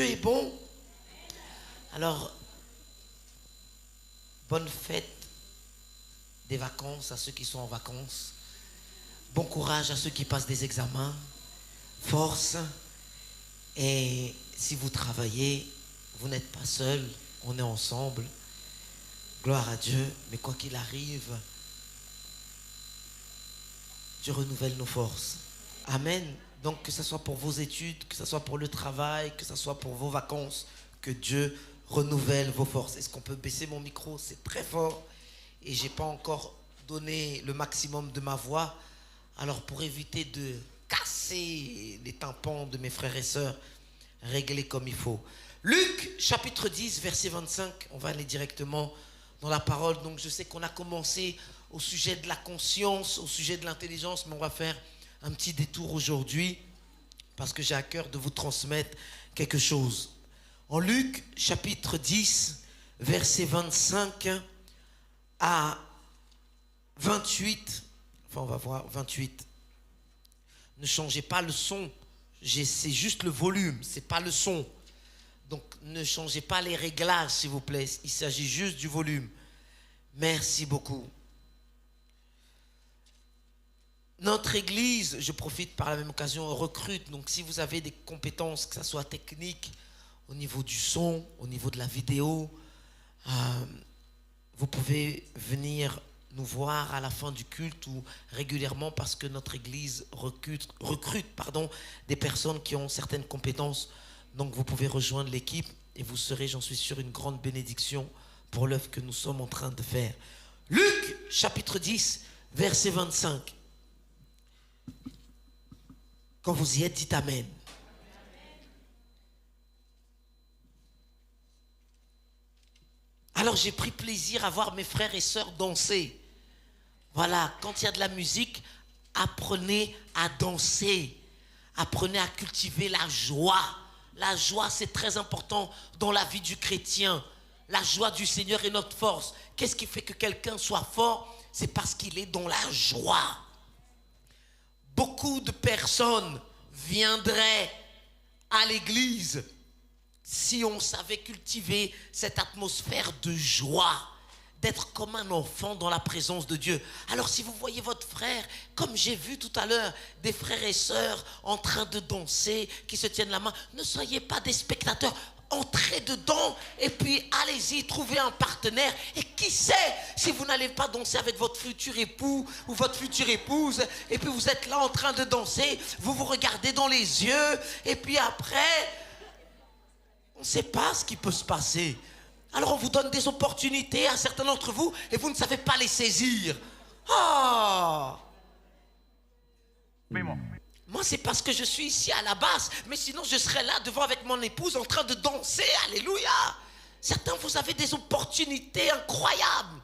Dieu est bon. Alors, bonne fête des vacances à ceux qui sont en vacances. Bon courage à ceux qui passent des examens. Force. Et si vous travaillez, vous n'êtes pas seul, on est ensemble. Gloire à Dieu. Mais quoi qu'il arrive, Dieu renouvelle nos forces. Amen. Donc que ce soit pour vos études, que ce soit pour le travail, que ce soit pour vos vacances, que Dieu renouvelle vos forces. Est-ce qu'on peut baisser mon micro? C'est très fort et je n'ai pas encore donné le maximum de ma voix. Alors pour éviter de casser les tympans de mes frères et sœurs, réglez comme il faut. Luc chapitre 10 verset 25, on va aller directement dans la parole. Donc je sais qu'on a commencé au sujet de la conscience, au sujet de l'intelligence, mais on va faire un petit détour aujourd'hui parce que j'ai à cœur de vous transmettre quelque chose. En Luc chapitre 10 verset 25 à 28, enfin on va voir 28. Ne changez pas le son, c'est juste le volume, c'est pas le son. Donc ne changez pas les réglages s'il vous plaît, il s'agit juste du volume. Merci beaucoup. Notre église, je profite par la même occasion, recrute. Donc si vous avez des compétences, que ce soit techniques, au niveau du son, au niveau de la vidéo, vous pouvez venir nous voir à la fin du culte ou régulièrement parce que notre église recrute des personnes qui ont certaines compétences. Donc vous pouvez rejoindre l'équipe et vous serez, j'en suis sûr, une grande bénédiction pour l'œuvre que nous sommes en train de faire. Luc chapitre 10, verset 25. Quand vous y êtes, dites Amen. Alors j'ai pris plaisir à voir mes frères et sœurs danser. Voilà, quand il y a de la musique, apprenez à danser. Apprenez à cultiver la joie. La joie, c'est très important dans la vie du chrétien. La joie du Seigneur est notre force. Qu'est-ce qui fait que quelqu'un soit fort? C'est parce qu'il est dans la joie. Beaucoup de personnes viendraient à l'église si on savait cultiver cette atmosphère de joie, d'être comme un enfant dans la présence de Dieu. Alors si vous voyez votre frère, comme j'ai vu tout à l'heure, des frères et sœurs en train de danser, qui se tiennent la main, ne soyez pas des spectateurs. Entrez dedans et puis allez-y, trouvez un partenaire. Et qui sait si vous n'allez pas danser avec votre futur époux ou votre future épouse et puis vous êtes là en train de danser, vous vous regardez dans les yeux et puis après, on ne sait pas ce qui peut se passer. Alors on vous donne des opportunités à certains d'entre vous et vous ne savez pas les saisir. Ah! Moi, c'est parce que je suis ici à la base. Mais sinon, je serais là devant avec mon épouse en train de danser. Alléluia. Certains, vous avez des opportunités incroyables.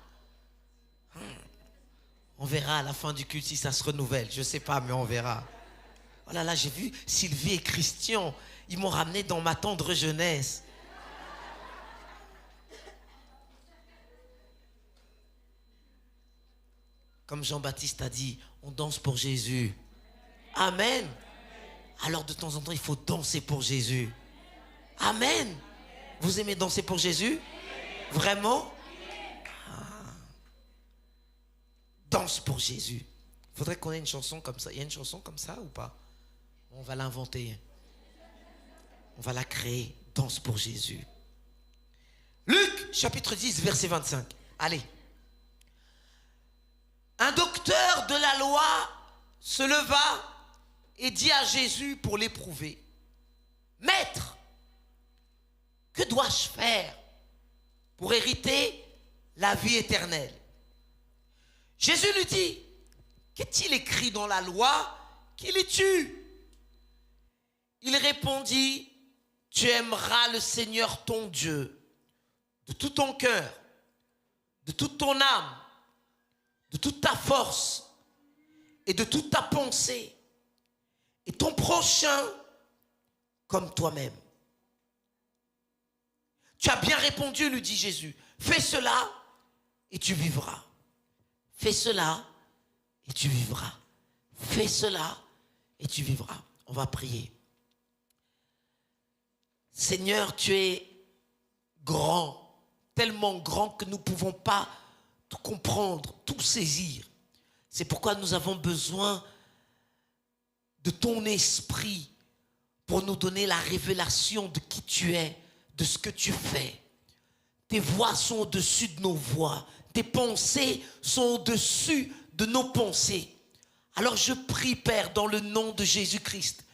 On verra à la fin du culte si ça se renouvelle. Je ne sais pas, mais on verra. Oh là là, j'ai vu Sylvie et Christian. Ils m'ont ramené dans ma tendre jeunesse. Comme Jean-Baptiste a dit, on danse pour Jésus. Amen. Alors de temps en temps, il faut danser pour Jésus. Amen. Vous aimez danser pour Jésus? Vraiment? Danse pour Jésus. Il faudrait qu'on ait une chanson comme ça. Il y a une chanson comme ça ou pas? On va l'inventer. On va la créer. Danse pour Jésus. Luc, chapitre 10, verset 25. Allez. Un docteur de la loi se leva et dit à Jésus pour l'éprouver: Maître, que dois-je faire pour hériter la vie éternelle? Jésus lui dit: Qu'est-il écrit dans la loi qui les tue? Il répondit: Tu aimeras le Seigneur ton Dieu de tout ton cœur, de toute ton âme, de toute ta force et de toute ta pensée, et ton prochain comme toi-même. Tu as bien répondu, lui dit Jésus. Fais cela et tu vivras. Fais cela et tu vivras. Fais cela et tu vivras. On va prier. Seigneur, tu es grand, tellement grand que nous ne pouvons pas tout comprendre, tout saisir. C'est pourquoi nous avons besoin de ton esprit pour nous donner la révélation de qui tu es, de ce que tu fais. Tes voix sont au-dessus de nos voix. Tes pensées sont au-dessus de nos pensées. Alors je prie, Père, dans le nom de Jésus-Christ,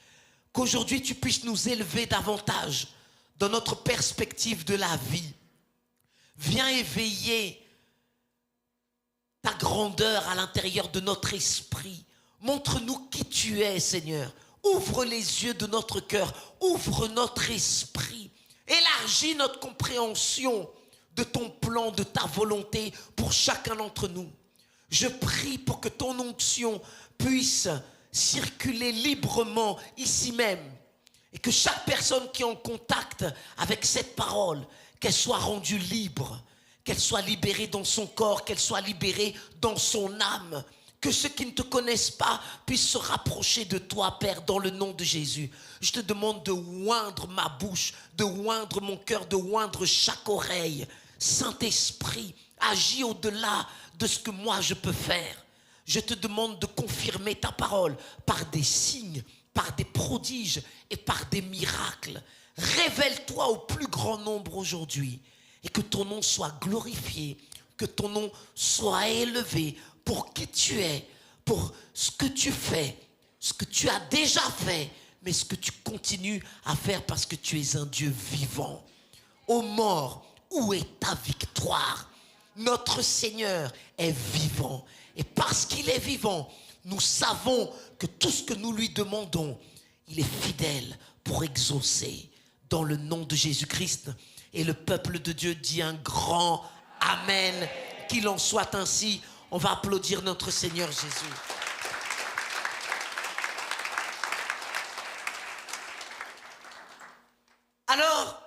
qu'aujourd'hui tu puisses nous élever davantage dans notre perspective de la vie. Viens éveiller ta grandeur à l'intérieur de notre esprit. Montre-nous qui tu es, Seigneur. Ouvre les yeux de notre cœur, ouvre notre esprit. Élargis notre compréhension de ton plan, de ta volonté pour chacun d'entre nous. Je prie pour que ton onction puisse circuler librement ici même et que chaque personne qui est en contact avec cette parole, qu'elle soit rendue libre, qu'elle soit libérée dans son corps, qu'elle soit libérée dans son âme, que ceux qui ne te connaissent pas puissent se rapprocher de toi, Père, dans le nom de Jésus. Je te demande de oindre ma bouche, de oindre mon cœur, de oindre chaque oreille. Saint-Esprit, agis au-delà de ce que moi je peux faire. Je te demande de confirmer ta parole par des signes, par des prodiges et par des miracles. Révèle-toi au plus grand nombre aujourd'hui et que ton nom soit glorifié, que ton nom soit élevé pour qui tu es, pour ce que tu fais, ce que tu as déjà fait, mais ce que tu continues à faire parce que tu es un Dieu vivant. Ô mort, où est ta victoire? Notre Seigneur est vivant. Et parce qu'il est vivant, nous savons que tout ce que nous lui demandons, il est fidèle pour exaucer. Dans le nom de Jésus-Christ. Et le peuple de Dieu dit un grand Amen. Qu'il en soit ainsi. On va applaudir notre Seigneur Jésus. Alors,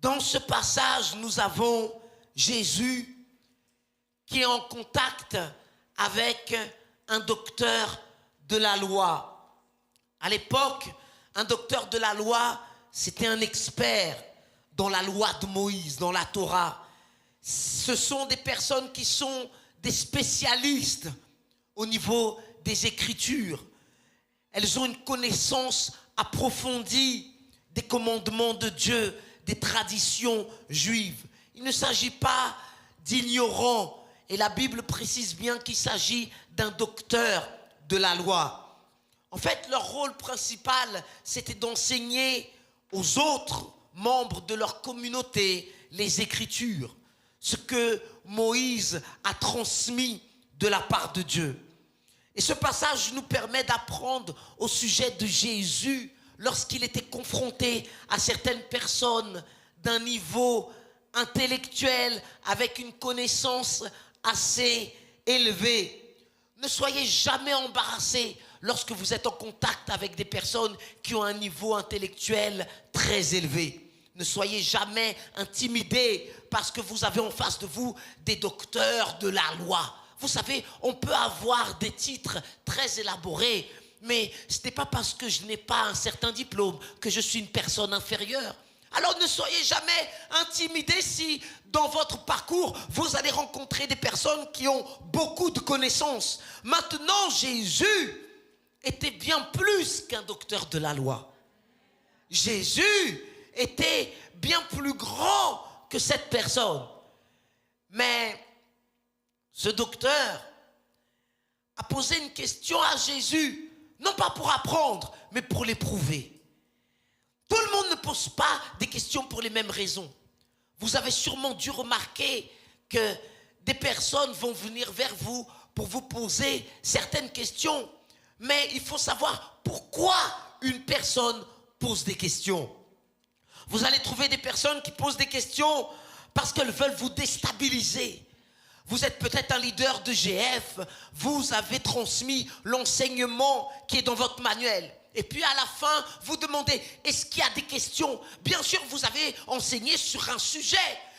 dans ce passage, nous avons Jésus qui est en contact avec un docteur de la loi. À l'époque, un docteur de la loi, c'était un expert dans la loi de Moïse, dans la Torah. Ce sont des personnes qui sont des spécialistes au niveau des Écritures. Elles ont une connaissance approfondie des commandements de Dieu, des traditions juives. Il ne s'agit pas d'ignorants. Et la Bible précise bien qu'il s'agit d'un docteur de la loi. En fait, leur rôle principal, c'était d'enseigner aux autres membres de leur communauté les Écritures, ce que Moïse a transmis de la part de Dieu. Et ce passage nous permet d'apprendre au sujet de Jésus lorsqu'il était confronté à certaines personnes d'un niveau intellectuel avec une connaissance assez élevée. Ne soyez jamais embarrassés lorsque vous êtes en contact avec des personnes qui ont un niveau intellectuel très élevé. Ne soyez jamais intimidés parce que vous avez en face de vous des docteurs de la loi. Vous savez, on peut avoir des titres très élaborés, mais ce n'est pas parce que je n'ai pas un certain diplôme que je suis une personne inférieure. Alors ne soyez jamais intimidés si dans votre parcours, vous allez rencontrer des personnes qui ont beaucoup de connaissances. Maintenant, Jésus était bien plus qu'un docteur de la loi. Jésus était bien plus grand que cette personne. Mais ce docteur a posé une question à Jésus, non pas pour apprendre, mais pour l'éprouver. Tout le monde ne pose pas des questions pour les mêmes raisons. Vous avez sûrement dû remarquer que des personnes vont venir vers vous pour vous poser certaines questions. Mais il faut savoir pourquoi une personne pose des questions. Vous allez trouver des personnes qui posent des questions parce qu'elles veulent vous déstabiliser. Vous êtes peut-être un leader de GF, vous avez transmis l'enseignement qui est dans votre manuel. Et puis à la fin, vous demandez, est-ce qu'il y a des questions? Bien sûr, vous avez enseigné sur un sujet,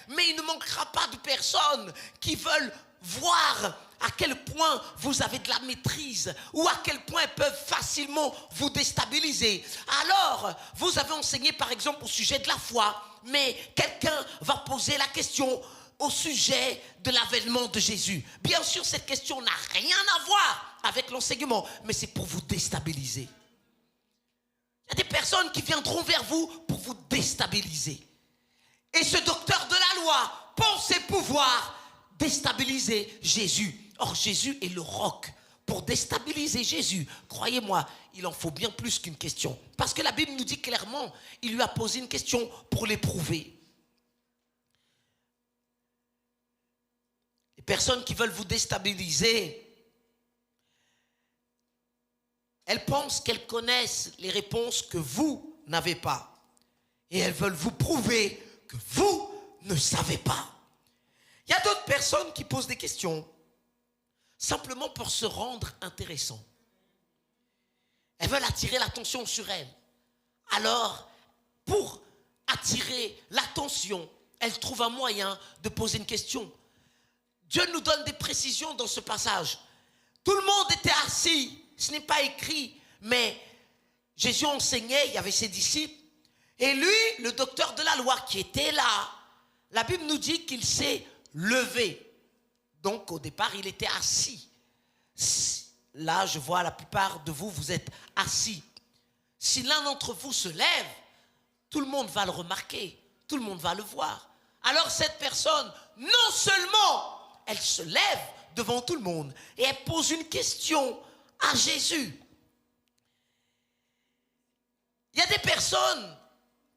mais il ne manquera pas de personnes qui veulent voir à quel point vous avez de la maîtrise ou à quel point elles peuvent facilement vous déstabiliser. Alors, vous avez enseigné par exemple au sujet de la foi, mais quelqu'un va poser la question au sujet de l'avènement de Jésus. Bien sûr, cette question n'a rien à voir avec l'enseignement, mais c'est pour vous déstabiliser. Il y a des personnes qui viendront vers vous pour vous déstabiliser. Et ce docteur de la loi pensait pouvoir déstabiliser Jésus. Or, Jésus est le roc. Pour déstabiliser Jésus, croyez-moi, il en faut bien plus qu'une question. Parce que la Bible nous dit clairement, il lui a posé une question pour l'éprouver. Les personnes qui veulent vous déstabiliser, elles pensent qu'elles connaissent les réponses que vous n'avez pas. Et elles veulent vous prouver que vous ne savez pas. Il y a d'autres personnes qui posent des questions simplement pour se rendre intéressant. Elles veulent attirer l'attention sur elles. Alors, pour attirer l'attention, elles trouvent un moyen de poser une question. Dieu nous donne des précisions dans ce passage. Tout le monde était assis. Ce n'est pas écrit, mais Jésus enseignait, il y avait ses disciples. Et lui, le docteur de la loi qui était là, la Bible nous dit qu'il s'est levé. Donc au départ, il était assis. Là, je vois la plupart de vous, vous êtes assis. Si l'un d'entre vous se lève, tout le monde va le remarquer, tout le monde va le voir. Alors cette personne, non seulement elle se lève devant tout le monde et elle pose une question à Jésus. Il y a des personnes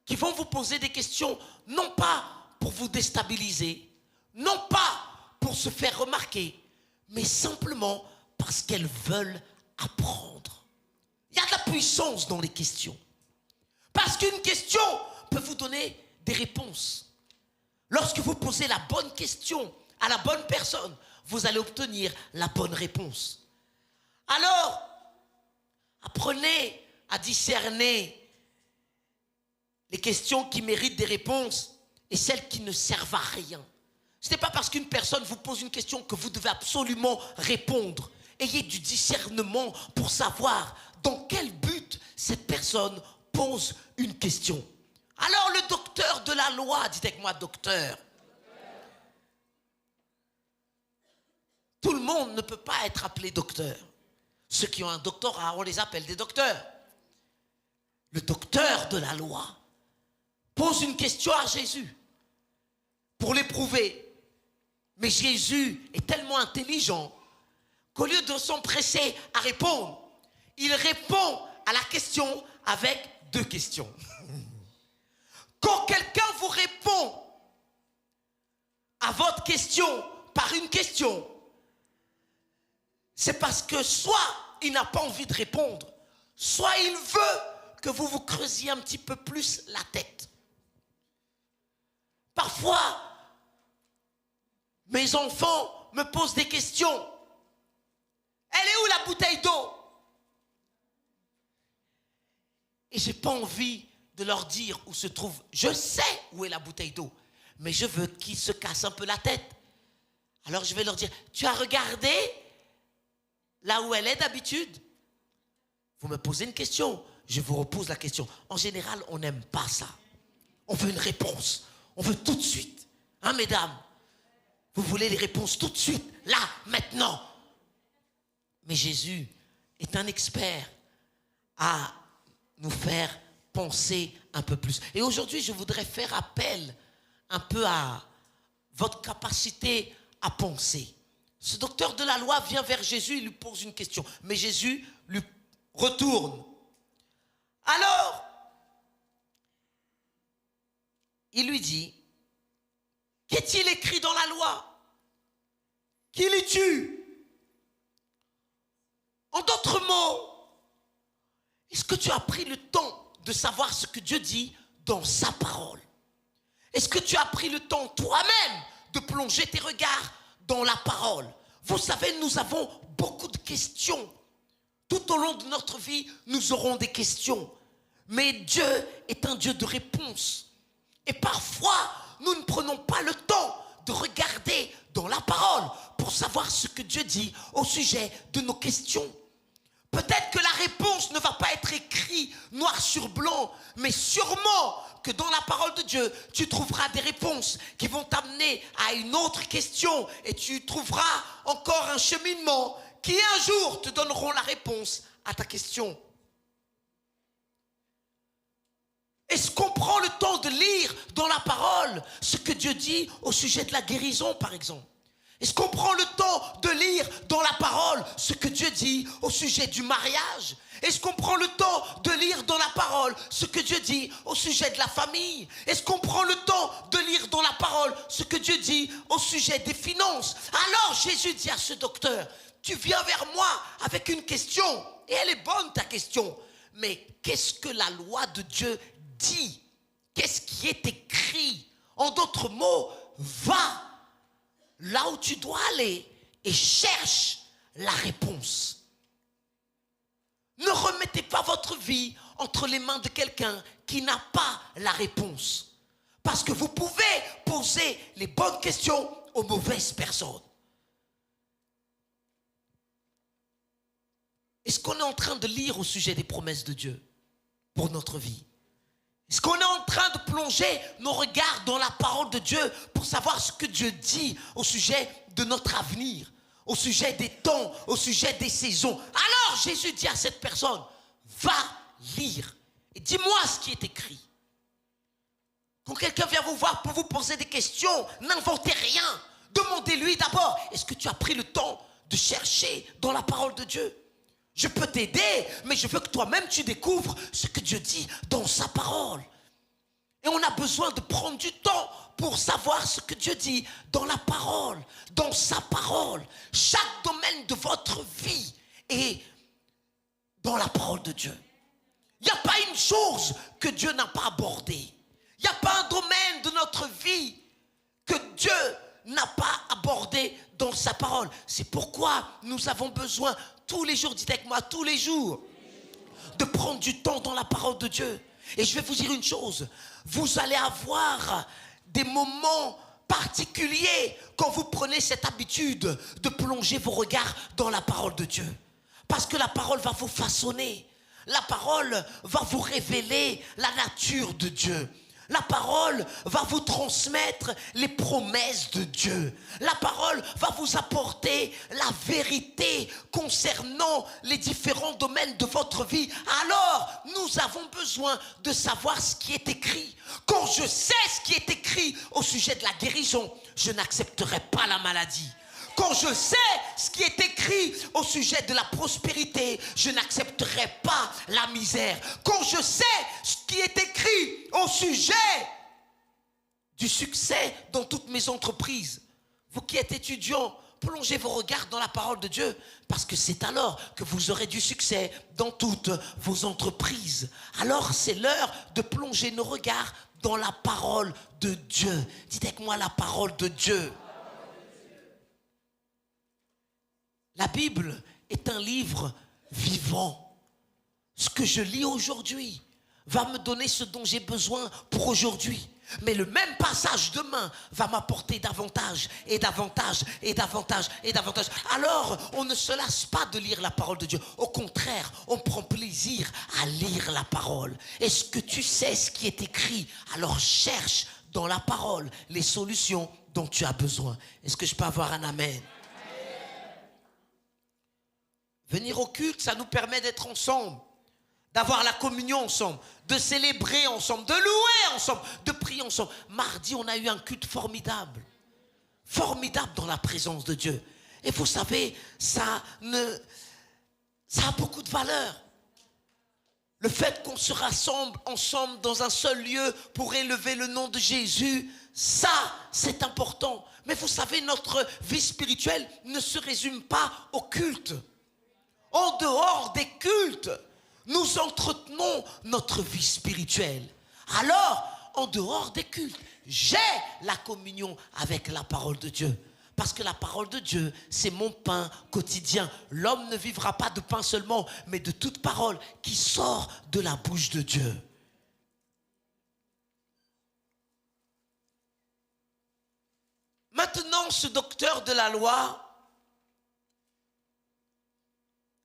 qui vont vous poser des questions, non pas pour vous déstabiliser, non pas pour se faire remarquer, mais simplement parce qu'elles veulent apprendre. Il y a de la puissance dans les questions. Parce qu'une question peut vous donner des réponses. Lorsque vous posez la bonne question à la bonne personne, vous allez obtenir la bonne réponse. Alors, apprenez à discerner les questions qui méritent des réponses et celles qui ne servent à rien. Ce n'est pas parce qu'une personne vous pose une question que vous devez absolument répondre. Ayez du discernement pour savoir dans quel but cette personne pose une question. Alors le docteur de la loi, dites avec moi docteur. Tout le monde ne peut pas être appelé docteur. Ceux qui ont un doctorat, on les appelle des docteurs. Le docteur de la loi pose une question à Jésus pour l'éprouver. Mais Jésus est tellement intelligent qu'au lieu de s'empresser à répondre, il répond à la question avec deux questions. Quand quelqu'un vous répond à votre question par une question, c'est parce que soit il n'a pas envie de répondre, soit il veut que vous vous creusiez un petit peu plus la tête. Parfois, mes enfants me posent des questions. Elle est où la bouteille d'eau? Et je n'ai pas envie de leur dire où se trouve. Je sais où est la bouteille d'eau, mais je veux qu'ils se cassent un peu la tête. Alors je vais leur dire, tu as regardé là où elle est d'habitude? Vous me posez une question, je vous repose la question. En général, on n'aime pas ça. On veut une réponse. On veut tout de suite. Hein, mesdames? Vous voulez les réponses tout de suite, là, maintenant. Mais Jésus est un expert à nous faire penser un peu plus. Et aujourd'hui, je voudrais faire appel un peu à votre capacité à penser. Ce docteur de la loi vient vers Jésus, il lui pose une question. Mais Jésus lui retourne. Alors, il lui dit, qu'est-il écrit dans la loi? Qui lis-tu? En d'autres mots, est-ce que tu as pris le temps de savoir ce que Dieu dit dans sa parole? Est-ce que tu as pris le temps toi-même de plonger tes regards dans la parole? Vous savez, nous avons beaucoup de questions. Tout au long de notre vie, nous aurons des questions. Mais Dieu est un Dieu de réponses. Et parfois, nous ne prenons pas le temps de regarder dans la parole pour savoir ce que Dieu dit au sujet de nos questions. Peut-être que la réponse ne va pas être écrite noir sur blanc, mais sûrement que dans la parole de Dieu, tu trouveras des réponses qui vont t'amener à une autre question et tu trouveras encore un cheminement qui un jour te donneront la réponse à ta question. Est-ce qu'on prend le temps de lire dans la parole ce que Dieu dit au sujet de la guérison, par exemple? Est-ce qu'on prend le temps de lire dans la parole ce que Dieu dit au sujet du mariage? Est-ce qu'on prend le temps de lire dans la parole ce que Dieu dit au sujet de la famille? Est-ce qu'on prend le temps de lire dans la parole ce que Dieu dit au sujet des finances? Alors Jésus dit à ce docteur, tu viens vers moi avec une question, et elle est bonne ta question, mais qu'est-ce que la loi de Dieu dit? Qu'est-ce qui est écrit? En d'autres mots, va là où tu dois aller et cherche la réponse. Ne remettez pas votre vie entre les mains de quelqu'un qui n'a pas la réponse. Parce que vous pouvez poser les bonnes questions aux mauvaises personnes. Est-ce qu'on est en train de lire au sujet des promesses de Dieu pour notre vie? Est-ce qu'on est en train de plonger nos regards dans la parole de Dieu pour savoir ce que Dieu dit au sujet de notre avenir, au sujet des temps, au sujet des saisons? Alors Jésus dit à cette personne, va lire et dis-moi ce qui est écrit. Quand quelqu'un vient vous voir pour vous poser des questions, n'inventez rien. Demandez-lui d'abord, est-ce que tu as pris le temps de chercher dans la parole de Dieu? Je peux t'aider, mais je veux que toi-même tu découvres ce que Dieu dit dans sa parole. Et on a besoin de prendre du temps pour savoir ce que Dieu dit dans la parole, dans sa parole. Chaque domaine de votre vie est dans la parole de Dieu. Il n'y a pas une chose que Dieu n'a pas abordée. Il n'y a pas un domaine de notre vie que Dieu n'a pas abordé dans sa parole. C'est pourquoi nous avons besoin tous les jours, dites avec moi, tous les jours, de prendre du temps dans la parole de Dieu. Et je vais vous dire une chose, vous allez avoir des moments particuliers quand vous prenez cette habitude de plonger vos regards dans la parole de Dieu. Parce que la parole va vous façonner, la parole va vous révéler la nature de Dieu. La parole va vous transmettre les promesses de Dieu. La parole va vous apporter la vérité concernant les différents domaines de votre vie. Alors, nous avons besoin de savoir ce qui est écrit. Quand je sais ce qui est écrit au sujet de la guérison, je n'accepterai pas la maladie. Quand je sais ce qui est écrit au sujet de la prospérité, je n'accepterai pas la misère. Quand je sais ce qui est écrit au sujet du succès dans toutes mes entreprises, vous qui êtes étudiants, plongez vos regards dans la parole de Dieu, parce que c'est alors que vous aurez du succès dans toutes vos entreprises. Alors c'est l'heure de plonger nos regards dans la parole de Dieu. Dites avec moi la parole de Dieu. La Bible est un livre vivant. Ce que je lis aujourd'hui va me donner ce dont j'ai besoin pour aujourd'hui. Mais le même passage demain va m'apporter davantage et davantage et davantage et davantage. Alors, on ne se lasse pas de lire la parole de Dieu. Au contraire, on prend plaisir à lire la parole. Est-ce que tu sais ce qui est écrit? Alors cherche dans la parole les solutions dont tu as besoin. Est-ce que je peux avoir un amen? Venir au culte, ça nous permet d'être ensemble, d'avoir la communion ensemble, de célébrer ensemble, de louer ensemble, de prier ensemble. Mardi, on a eu un culte formidable. Formidable dans la présence de Dieu. Et vous savez, ça a beaucoup de valeur. Le fait qu'on se rassemble ensemble dans un seul lieu pour élever le nom de Jésus, ça, c'est important. Mais vous savez, notre vie spirituelle ne se résume pas au culte. En dehors des cultes, nous entretenons notre vie spirituelle. Alors, en dehors des cultes, j'ai la communion avec la parole de Dieu. Parce que la parole de Dieu, c'est mon pain quotidien. L'homme ne vivra pas de pain seulement, mais de toute parole qui sort de la bouche de Dieu. Maintenant, ce docteur de la loi,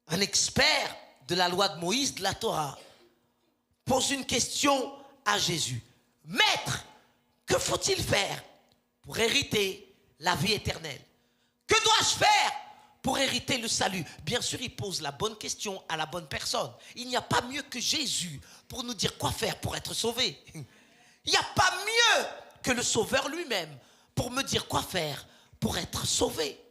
un expert de la loi de Moïse, de la Torah, pose une question à Jésus. Maître, que faut-il faire pour hériter la vie éternelle? Que dois-je faire pour hériter le salut? Bien sûr, il pose la bonne question à la bonne personne. Il n'y a pas mieux que Jésus pour nous dire quoi faire pour être sauvé. Il n'y a pas mieux que le Sauveur lui-même pour me dire quoi faire pour être sauvé.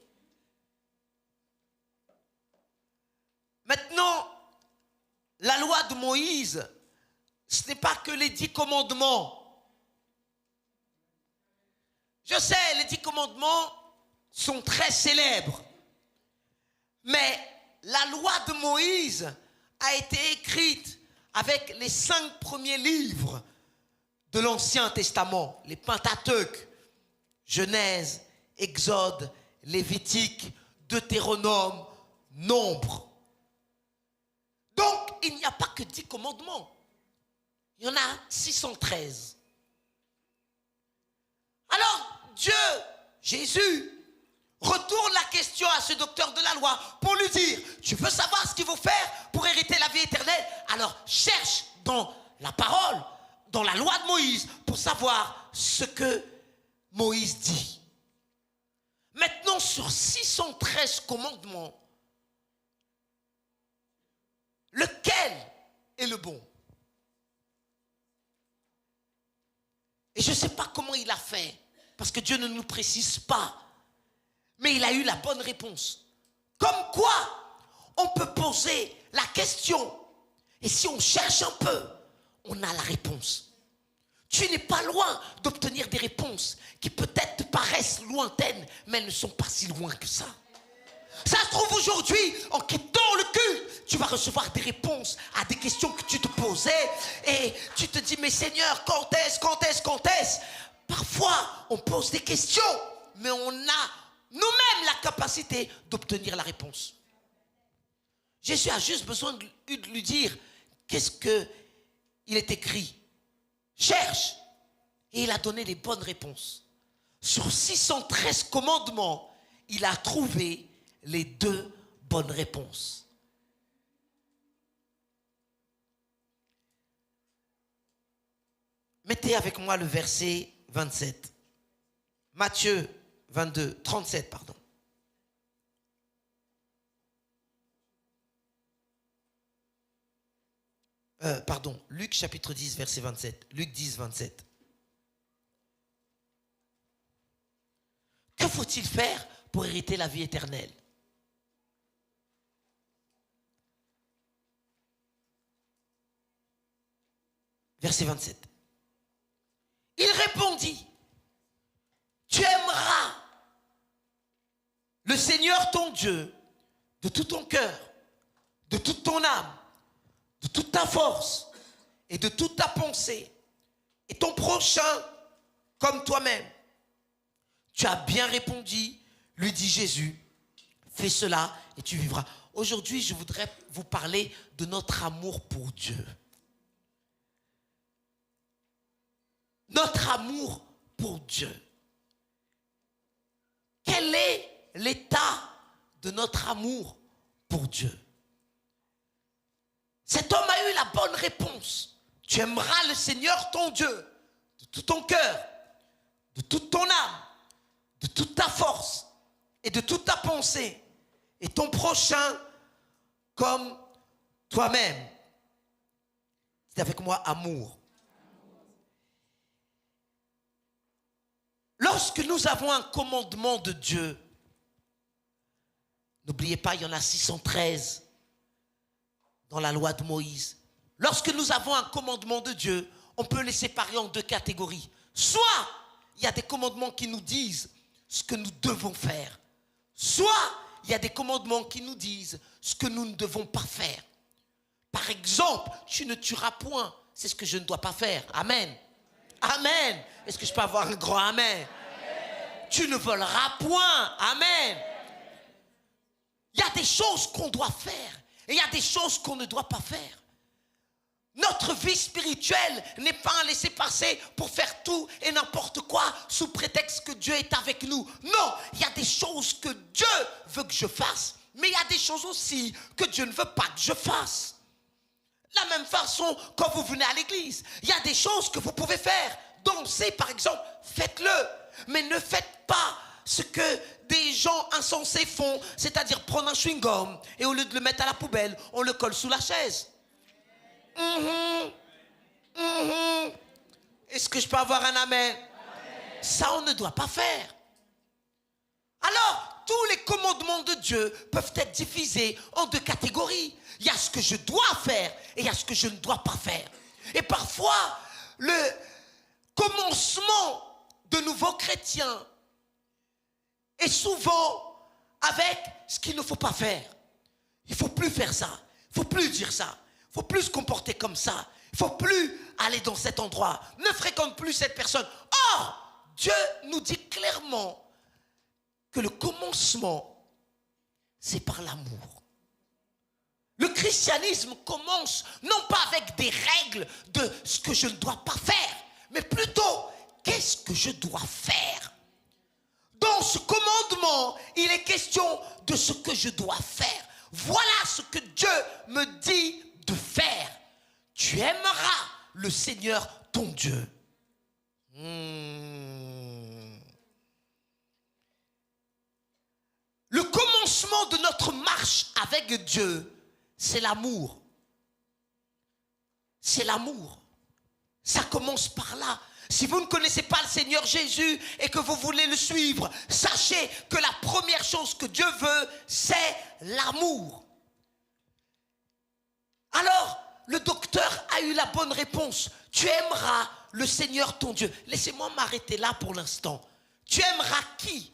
Maintenant, la loi de Moïse, ce n'est pas que les 10 commandements. Je sais, les 10 commandements sont très célèbres. Mais la loi de Moïse a été écrite avec les 5 premiers livres de l'Ancien Testament, les Pentateuques, Genèse, Exode, Lévitique, Deutéronome, Nombre. Donc, il n'y a pas que 10 commandements. Il y en a 613. Alors, Dieu, Jésus, retourne la question à ce docteur de la loi pour lui dire, tu veux savoir ce qu'il faut faire pour hériter la vie éternelle? Alors, cherche dans la parole, dans la loi de Moïse, pour savoir ce que Moïse dit. Maintenant, sur 613 commandements, lequel est le bon? Et je ne sais pas comment il a fait, parce que Dieu ne nous précise pas. Mais il a eu la bonne réponse. Comme quoi, on peut poser la question. Et si on cherche un peu, on a la réponse. Tu n'es pas loin d'obtenir des réponses qui peut-être te paraissent lointaines, mais elles ne sont pas si loin que ça. Ça se trouve aujourd'hui, en quittant le culte, tu vas recevoir des réponses à des questions que tu te posais. Et tu te dis, mais Seigneur, quand est-ce? Parfois, on pose des questions, mais on a nous-mêmes la capacité d'obtenir la réponse. Jésus a juste besoin de lui dire, qu'est-ce qu'il est écrit? Cherche. Et il a donné les bonnes réponses. Sur 613 commandements, il a trouvé les 2 bonnes réponses. Mettez avec moi le verset 27. Matthieu 22, 37, pardon. Luc chapitre 10, verset 27. Luc 10, 27. Que faut-il faire pour hériter la vie éternelle? Verset 27. Il répondit, tu aimeras le Seigneur ton Dieu de tout ton cœur, de toute ton âme, de toute ta force et de toute ta pensée, et ton prochain comme toi-même. Tu as bien répondu, lui dit Jésus, fais cela et tu vivras. Aujourd'hui, je voudrais vous parler de notre amour pour Dieu. Notre amour pour Dieu. Quel est l'état de notre amour pour Dieu? Cet homme a eu la bonne réponse. Tu aimeras le Seigneur ton Dieu de tout ton cœur, de toute ton âme, de toute ta force et de toute ta pensée, et ton prochain comme toi-même. C'est avec moi amour. Lorsque nous avons un commandement de Dieu, n'oubliez pas, il y en a 613 dans la loi de Moïse. Lorsque nous avons un commandement de Dieu, on peut les séparer en 2 catégories. Soit il y a des commandements qui nous disent ce que nous devons faire. Soit il y a des commandements qui nous disent ce que nous ne devons pas faire. Par exemple, tu ne tueras point. C'est ce que je ne dois pas faire. Amen. Amen. Est-ce que je peux avoir un grand amen? Amen. Tu ne voleras point. Amen. Il y a des choses qu'on doit faire et il y a des choses qu'on ne doit pas faire. Notre vie spirituelle n'est pas un laisser-passer pour faire tout et n'importe quoi? Sous prétexte que Dieu est avec nous. Non, il y a des choses que Dieu veut que je fasse, mais il y a des choses aussi que Dieu ne veut pas que je fasse. De la même façon, quand vous venez à l'église, il y a des choses que vous pouvez faire. Danser, par exemple, faites-le. Mais ne faites pas ce que des gens insensés font, c'est-à-dire prendre un chewing-gum et au lieu de le mettre à la poubelle, on le colle sous la chaise. Est-ce que je peux avoir un amen? Ça, on ne doit pas faire. Alors, tous les commandements de Dieu peuvent être divisés en deux catégories. Il y a ce que je dois faire et il y a ce que je ne dois pas faire. Et parfois, le commencement de nouveaux chrétiens est souvent avec ce qu'il ne faut pas faire. Il ne faut plus faire ça. Il ne faut plus dire ça. Il ne faut plus se comporter comme ça. Il ne faut plus aller dans cet endroit. Ne fréquente plus cette personne. Or, Dieu nous dit clairement que le commencement, c'est par l'amour. Le christianisme commence non pas avec des règles de ce que je ne dois pas faire, mais plutôt, qu'est-ce que je dois faire? Dans ce commandement, il est question de ce que je dois faire. Voilà ce que Dieu me dit de faire. Tu aimeras le Seigneur ton Dieu. Le commencement de notre marche avec Dieu, c'est l'amour. C'est l'amour. Ça commence par là. Si vous ne connaissez pas le Seigneur Jésus et que vous voulez le suivre, sachez que la première chose que Dieu veut, c'est l'amour. Alors, le docteur a eu la bonne réponse. Tu aimeras le Seigneur ton Dieu. Laissez-moi m'arrêter là pour l'instant. Tu aimeras qui?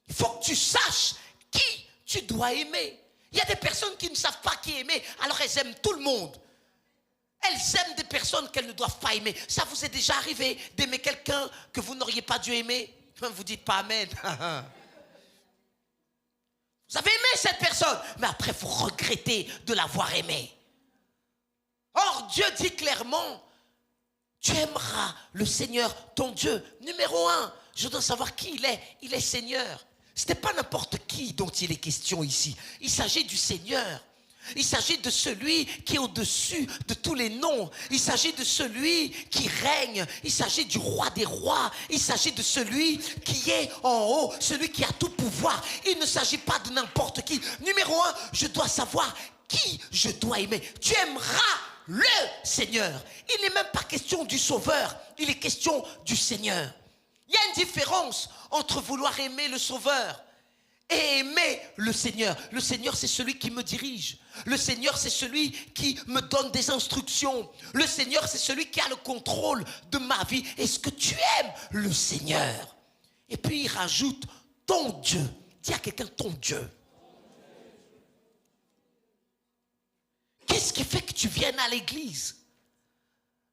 Il faut que tu saches qui tu dois aimer. Il y a des personnes qui ne savent pas qui aimer, alors elles aiment tout le monde. Elles aiment des personnes qu'elles ne doivent pas aimer. Ça vous est déjà arrivé d'aimer quelqu'un que vous n'auriez pas dû aimer? Vous dites pas amen. Vous avez aimé cette personne, mais après vous regrettez de l'avoir aimée. Or, Dieu dit clairement, tu aimeras le Seigneur ton Dieu. Numéro 1, je dois savoir qui il est. Il est Seigneur. Ce n'est pas n'importe qui dont il est question ici. Il s'agit du Seigneur. Il s'agit de celui qui est au-dessus de tous les noms. Il s'agit de celui qui règne. Il s'agit du roi des rois. Il s'agit de celui qui est en haut, celui qui a tout pouvoir. Il ne s'agit pas de n'importe qui. Numéro 1, je dois savoir qui je dois aimer. Tu aimeras le Seigneur. Il n'est même pas question du Sauveur. Il est question du Seigneur. Il y a une différence entre vouloir aimer le Sauveur et aimer le Seigneur. Le Seigneur, c'est celui qui me dirige. Le Seigneur, c'est celui qui me donne des instructions. Le Seigneur, c'est celui qui a le contrôle de ma vie. Est-ce que tu aimes le Seigneur? Et puis il rajoute ton Dieu. Dis à quelqu'un ton Dieu. Qu'est-ce qui fait que tu viennes à l'église?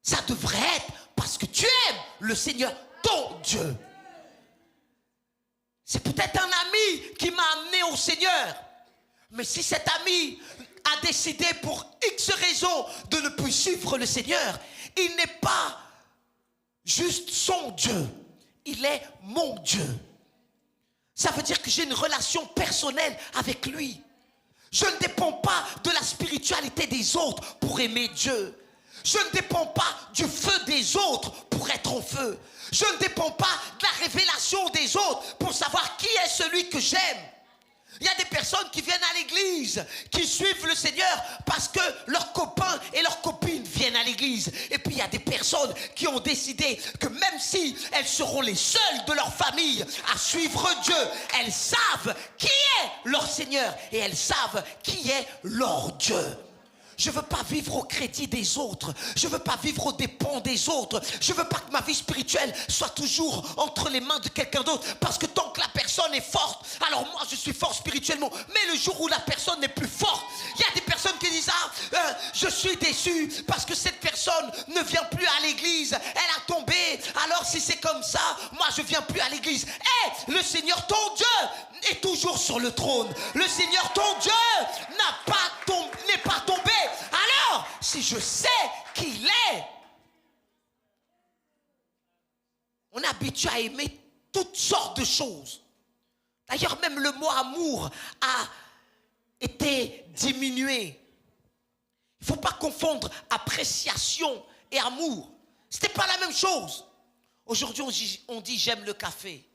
Ça devrait être parce que tu aimes le Seigneur, ton Dieu. C'est peut-être un ami qui m'a amené au Seigneur. Mais si cet ami a décidé pour X raisons de ne plus suivre le Seigneur, il n'est pas juste son Dieu. Il est mon Dieu. Ça veut dire que j'ai une relation personnelle avec lui. Je ne dépends pas de la spiritualité des autres pour aimer Dieu. Je ne dépends pas du feu des autres pour être en feu. Je ne dépends pas de la révélation des autres pour savoir qui est celui que j'aime. Il y a des personnes qui viennent à l'église, qui suivent le Seigneur parce que leurs copains et leurs copines viennent à l'église. Et puis il y a des personnes qui ont décidé que même si elles seront les seules de leur famille à suivre Dieu, elles savent qui est leur Seigneur et elles savent qui est leur Dieu. Je ne veux pas vivre au crédit des autres. Je ne veux pas vivre aux dépens des autres. Je ne veux pas que ma vie spirituelle soit toujours entre les mains de quelqu'un d'autre. Parce que tant que la personne est forte, alors moi je suis fort spirituellement. Mais le jour où la personne n'est plus forte, il y a des personnes qui disent je suis déçu parce que cette personne ne vient plus à l'église. Elle a tombé. Alors si c'est comme ça, moi je ne viens plus à l'église. Et le Seigneur ton Dieu est toujours sur le trône. Le Seigneur ton Dieu n'est pas tombé. Alors, si je sais qui il est, On est habitué à aimer toutes sortes de choses. D'ailleurs, même le mot amour a été diminué. Il ne faut pas confondre appréciation et amour. Ce n'était pas la même chose. Aujourd'hui, on dit j'aime le café.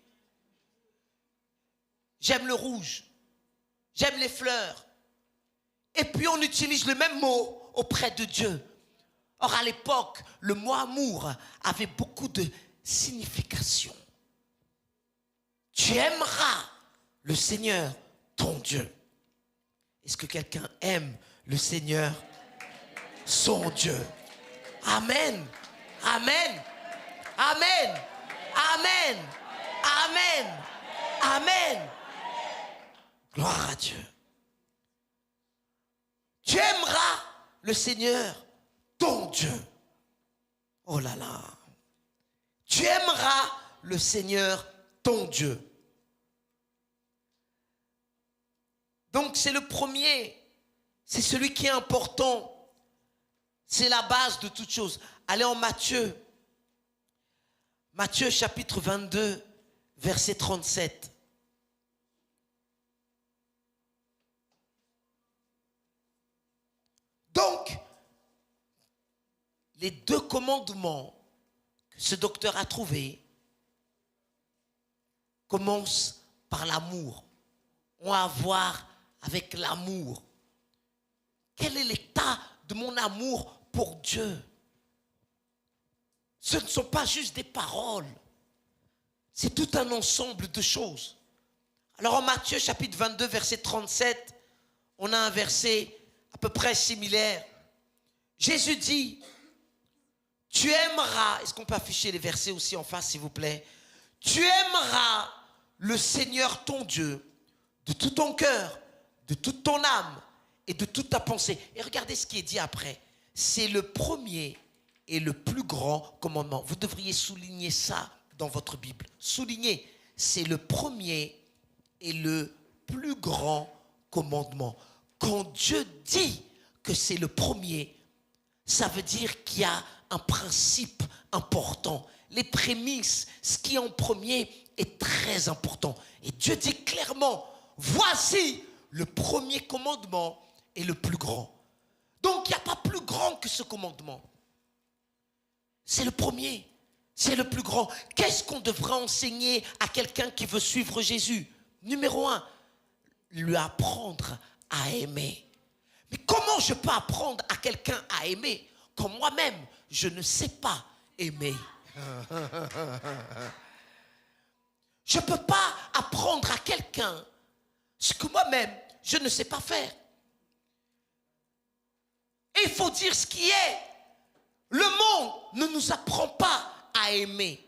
J'aime le rouge. J'aime les fleurs. Et puis on utilise le même mot auprès de Dieu. Or, à l'époque, le mot amour avait beaucoup de signification. Tu aimeras le Seigneur, ton Dieu. Est-ce que quelqu'un aime le Seigneur, son Dieu? Amen. Amen. Amen. Amen. Amen. Amen. Gloire à Dieu. Tu aimeras le Seigneur, ton Dieu. Oh là là. Tu aimeras le Seigneur, ton Dieu. Donc c'est le premier. C'est celui qui est important. C'est la base de toute chose. Allez en Matthieu. Matthieu chapitre 22, verset 37. Donc, les deux commandements que ce docteur a trouvés commencent par l'amour. On va voir avec l'amour. Quel est l'état de mon amour pour Dieu? Ce ne sont pas juste des paroles. C'est tout un ensemble de choses. Alors en Matthieu chapitre 22, verset 37, on a un verset à peu près similaire. Jésus dit, tu aimeras, est-ce qu'on peut afficher les versets aussi en face s'il vous plaît? Tu aimeras le Seigneur ton Dieu de tout ton cœur, de toute ton âme et de toute ta pensée. Et regardez ce qui est dit après. C'est le premier et le plus grand commandement. Vous devriez souligner ça dans votre Bible. Souligner, c'est le premier et le plus grand commandement. Quand Dieu dit que c'est le premier, ça veut dire qu'il y a un principe important. Les prémices, ce qui est en premier est très important. Et Dieu dit clairement, voici le premier commandement et le plus grand. Donc il n'y a pas plus grand que ce commandement. C'est le premier, c'est le plus grand. Qu'est-ce qu'on devrait enseigner à quelqu'un qui veut suivre Jésus? Numéro 1, lui apprendre à aimer. Mais comment je peux apprendre à quelqu'un à aimer quand moi-même, je ne sais pas aimer? Je ne peux pas apprendre à quelqu'un ce que moi-même, je ne sais pas faire. Et il faut dire ce qui est. Le monde ne nous apprend pas à aimer.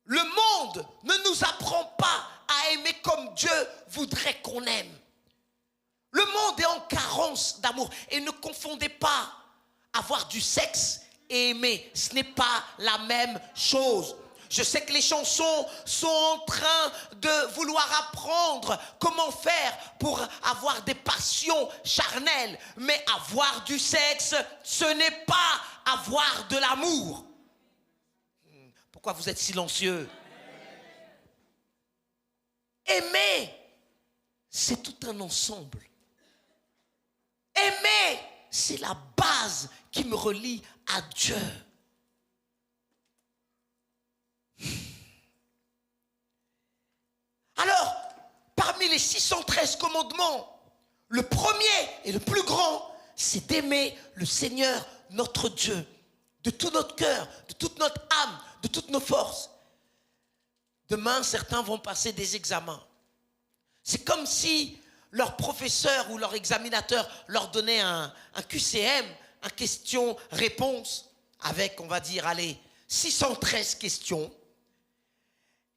Le monde ne nous apprend pas à aimer comme Dieu voudrait qu'on aime. Le monde est en carence d'amour. Et ne confondez pas avoir du sexe et aimer. Ce n'est pas la même chose. Je sais que les chansons sont en train de vouloir apprendre comment faire pour avoir des passions charnelles. Mais avoir du sexe, ce n'est pas avoir de l'amour. Pourquoi vous êtes silencieux? Aimer, c'est tout un ensemble. Aimer, c'est la base qui me relie à Dieu. Alors, parmi les 613 commandements, le premier et le plus grand, c'est d'aimer le Seigneur, notre Dieu, de tout notre cœur, de toute notre âme, de toutes nos forces. Demain, certains vont passer des examens. C'est comme si leur professeur ou leur examinateur leur donnait un QCM, un question-réponse, avec, on va dire, allez, 613 questions.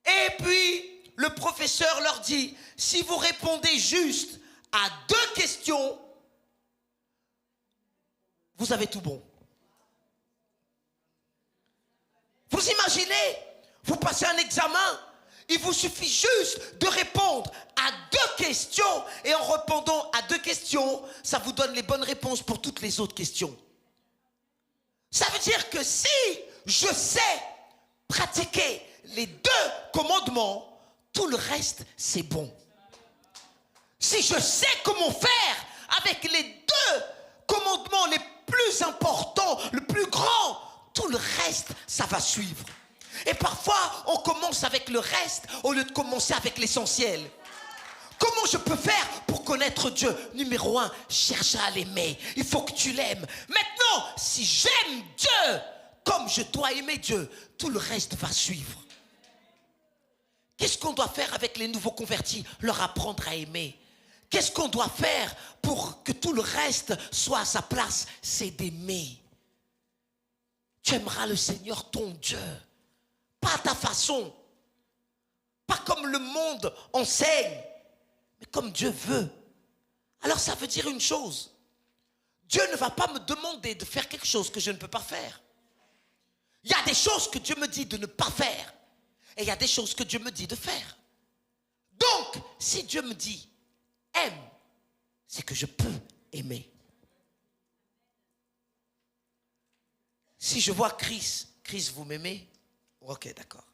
Et puis, le professeur leur dit, si vous répondez juste à 2 questions, vous avez tout bon. Vous imaginez, vous passez un examen, il vous suffit juste de répondre à 2 questions, et en répondant à 2 questions, ça vous donne les bonnes réponses pour toutes les autres questions. Ça veut dire que si je sais pratiquer les 2 commandements, tout le reste, c'est bon. Si je sais comment faire avec les 2 commandements les plus importants, le plus grand, tout le reste, ça va suivre. Et parfois, on commence avec le reste au lieu de commencer avec l'essentiel. Comment je peux faire pour connaître Dieu? Numéro 1, cherche à l'aimer. Il faut que tu l'aimes. Maintenant, si j'aime Dieu comme je dois aimer Dieu, tout le reste va suivre. Qu'est-ce qu'on doit faire avec les nouveaux convertis? Leur apprendre à aimer. Qu'est-ce qu'on doit faire pour que tout le reste soit à sa place? C'est d'aimer. Tu aimeras le Seigneur ton Dieu. Pas à ta façon. Pas comme le monde enseigne, mais comme Dieu veut. Alors ça veut dire une chose. Dieu ne va pas me demander de faire quelque chose que je ne peux pas faire. Il y a des choses que Dieu me dit de ne pas faire. Et il y a des choses que Dieu me dit de faire. Donc, si Dieu me dit, aime, c'est que je peux aimer. Si je vois Chris, vous m'aimez? Ok, d'accord.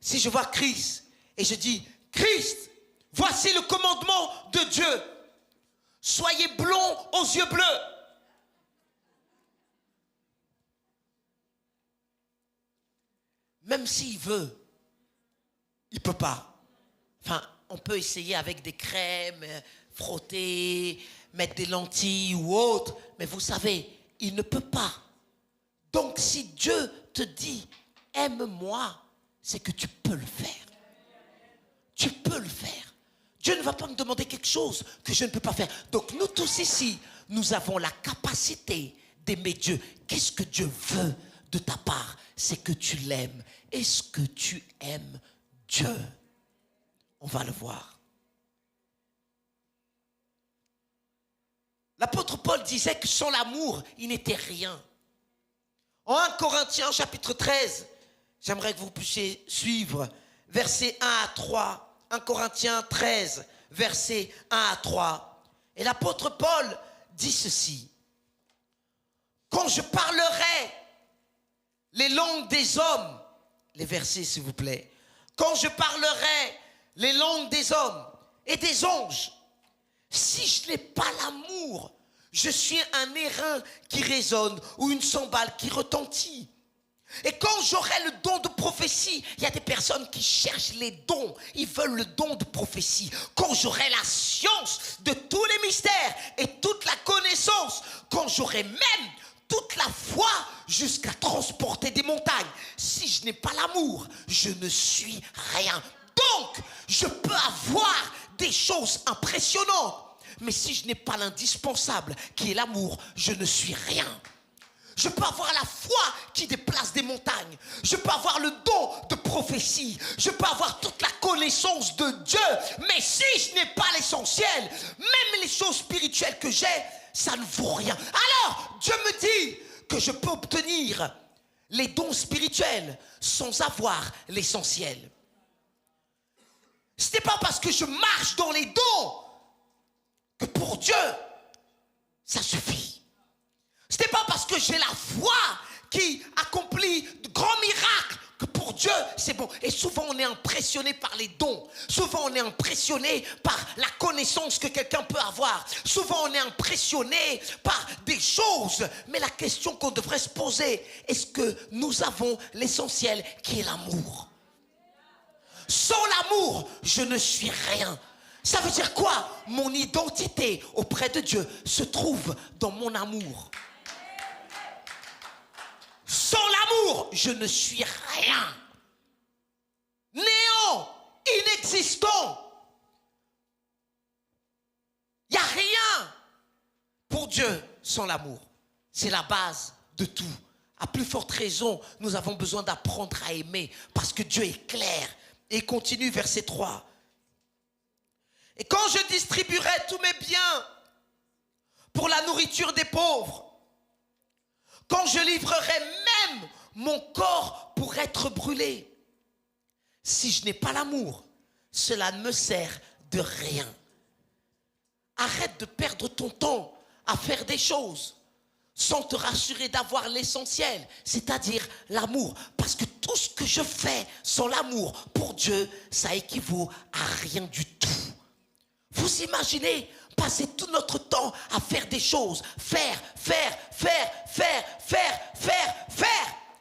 Si je vois Christ et je dis, Christ, voici le commandement de Dieu. Soyez blonds aux yeux bleus. Même s'il veut, il ne peut pas. Enfin, on peut essayer avec des crèmes, frotter, mettre des lentilles ou autre, mais vous savez, il ne peut pas. Donc si Dieu te dit, aime-moi, c'est que tu peux le faire. Tu peux le faire. Dieu ne va pas me demander quelque chose que je ne peux pas faire. Donc nous tous ici, nous avons la capacité d'aimer Dieu. Qu'est-ce que Dieu veut de ta part? C'est que tu l'aimes. Est-ce que tu aimes Dieu? On va le voir. L'apôtre Paul disait que sans l'amour, il n'était rien. En 1 Corinthiens chapitre 13, j'aimerais que vous puissiez suivre versets 1 à 3. 1 Corinthiens 13, versets 1 à 3. Et l'apôtre Paul dit ceci. Quand je parlerai les langues des hommes, les versets s'il vous plaît. Quand je parlerai les langues des hommes et des anges, si je n'ai pas l'amour, je suis un airain qui résonne ou une cymbale qui retentit. Et quand j'aurai le don de prophétie, il y a des personnes qui cherchent les dons, ils veulent le don de prophétie. Quand j'aurai la science de tous les mystères et toute la connaissance, quand j'aurai même toute la foi jusqu'à transporter des montagnes, si je n'ai pas l'amour, je ne suis rien. Donc, je peux avoir des choses impressionnantes, mais si je n'ai pas l'indispensable qui est l'amour, je ne suis rien. Je peux avoir la foi qui déplace des montagnes. Je peux avoir le don de prophétie. Je peux avoir toute la connaissance de Dieu. Mais si je n'ai pas l'essentiel, même les choses spirituelles que j'ai, ça ne vaut rien. Alors, Dieu me dit que je peux obtenir les dons spirituels sans avoir l'essentiel. Ce n'est pas parce que je marche dans les dons que pour Dieu, ça suffit. Ce n'est pas parce que j'ai la foi qui accomplit de grands miracles que pour Dieu, c'est bon. Et souvent, on est impressionné par les dons. Souvent, on est impressionné par la connaissance que quelqu'un peut avoir. Souvent, on est impressionné par des choses. Mais la question qu'on devrait se poser, est-ce que nous avons l'essentiel qui est l'amour? Sans l'amour, je ne suis rien. Ça veut dire quoi? Mon identité auprès de Dieu se trouve dans mon amour. Sans l'amour, je ne suis rien. Néant, inexistant. Il n'y a rien pour Dieu sans l'amour. C'est la base de tout. À plus forte raison, nous avons besoin d'apprendre à aimer parce que Dieu est clair. Et il continue, verset 3. Et quand je distribuerai tous mes biens pour la nourriture des pauvres, quand je livrerai même mon corps pour être brûlé, si je n'ai pas l'amour, cela ne me sert de rien. Arrête de perdre ton temps à faire des choses sans te rassurer d'avoir l'essentiel, c'est-à-dire l'amour. Parce que tout ce que je fais sans l'amour pour Dieu, ça équivaut à rien du tout. Vous imaginez passer tout notre temps à faire des choses, faire.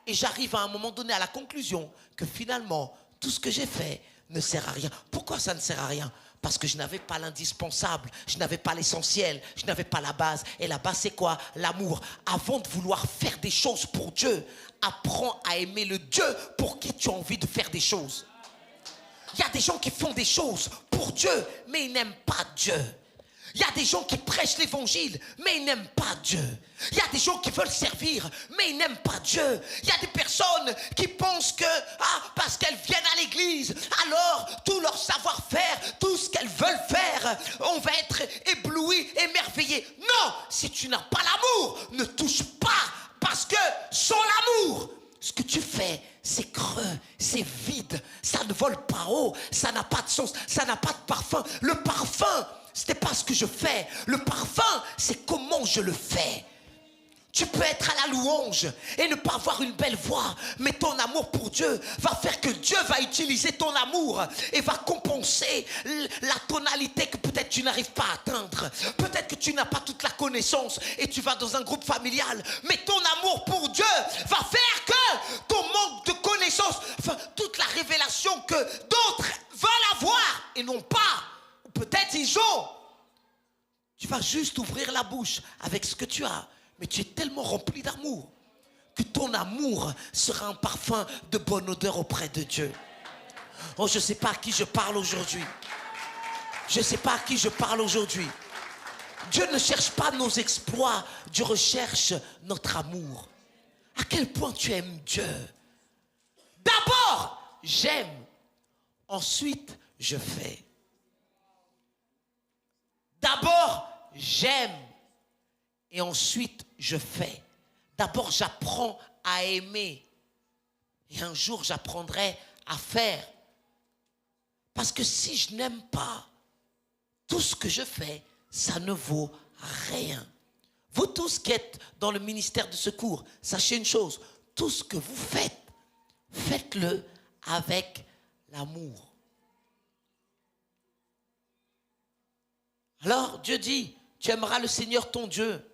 Et j'arrive à un moment donné à la conclusion que finalement, tout ce que j'ai fait ne sert à rien. Pourquoi ça ne sert à rien ? Parce que je n'avais pas l'indispensable, je n'avais pas l'essentiel, je n'avais pas la base. Et la base, c'est quoi ? L'amour. Avant de vouloir faire des choses pour Dieu, apprends à aimer le Dieu pour qui tu as envie de faire des choses. Il y a des gens qui font des choses pour Dieu, mais ils n'aiment pas Dieu. Il y a des gens qui prêchent l'évangile, mais ils n'aiment pas Dieu. Il y a des gens qui veulent servir, mais ils n'aiment pas Dieu. Il y a des personnes qui pensent que, parce qu'elles viennent à l'église, alors tout leur savoir-faire, tout ce qu'elles veulent faire, on va être ébloui, émerveillé. Non, si tu n'as pas l'amour, ne touche pas, parce que sans l'amour, ce que tu fais, c'est creux, c'est vide, ça ne vole pas haut, ça n'a pas de sens, ça n'a pas de parfum. Le parfum, ce n'est pas ce que je fais. Le parfum, c'est comment je le fais. Tu peux être à la louange et ne pas avoir une belle voix, mais ton amour pour Dieu va faire que Dieu va utiliser ton amour et va compenser la tonalité que peut-être tu n'arrives pas à atteindre. Peut-être que tu n'as pas toute la connaissance et tu vas dans un groupe familial, mais ton amour pour Dieu va faire que ton manque de connaissance, enfin toute la révélation que d'autres veulent avoir et n'ont pas, ou peut-être ils ont, tu vas juste ouvrir la bouche avec ce que tu as. Mais tu es tellement rempli d'amour que ton amour sera un parfum de bonne odeur auprès de Dieu. Oh, je ne sais pas à qui je parle aujourd'hui. Je ne sais pas à qui je parle aujourd'hui. Dieu ne cherche pas nos exploits. Dieu recherche notre amour. À quel point tu aimes Dieu. D'abord, j'aime. Ensuite, je fais. D'abord, j'aime. Et ensuite, je fais. D'abord, j'apprends à aimer. Et un jour, j'apprendrai à faire. Parce que si je n'aime pas, tout ce que je fais, ça ne vaut rien. Vous tous qui êtes dans le ministère de secours, sachez une chose. Tout ce que vous faites, faites-le avec l'amour. Alors, Dieu dit, tu aimeras le Seigneur ton Dieu.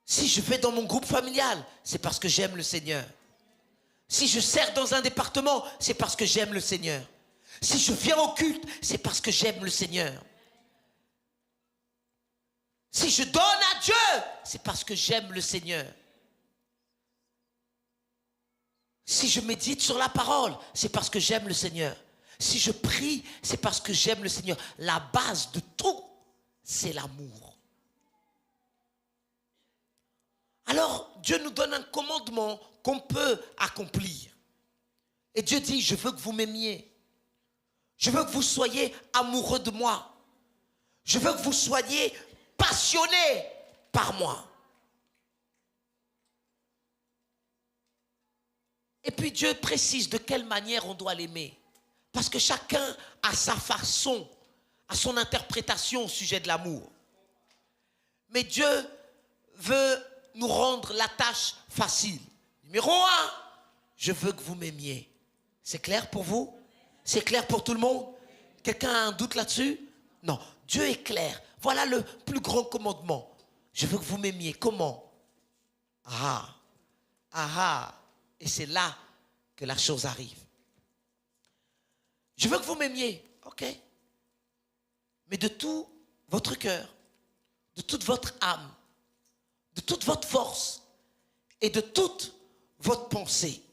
Si je vais dans mon groupe familial, c'est parce que j'aime le Seigneur. Si je sers dans un département, c'est parce que j'aime le Seigneur. Si je viens au culte, c'est parce que j'aime le Seigneur. Si je donne à Dieu, c'est parce que j'aime le Seigneur. Si je médite sur la parole, c'est parce que j'aime le Seigneur. Si je prie, c'est parce que j'aime le Seigneur. La base de tout, c'est l'amour. Alors, Dieu nous donne un commandement qu'on peut accomplir. Et Dieu dit, je veux que vous m'aimiez. Je veux que vous soyez amoureux de moi. Je veux que vous soyez passionnés par moi. Et puis Dieu précise de quelle manière on doit l'aimer. Parce que chacun a sa façon, a son interprétation au sujet de l'amour. Mais Dieu veut nous rendre la tâche facile. Numéro 1, je veux que vous m'aimiez. C'est clair pour vous? C'est clair pour tout le monde? Quelqu'un a un doute là-dessus? Non, Dieu est clair. Voilà le plus grand commandement. Je veux que vous m'aimiez. Comment? Et c'est là que la chose arrive. Je veux que vous m'aimiez. Ok. Mais de tout votre cœur, de toute votre âme, de toute votre force et de toute votre pensée.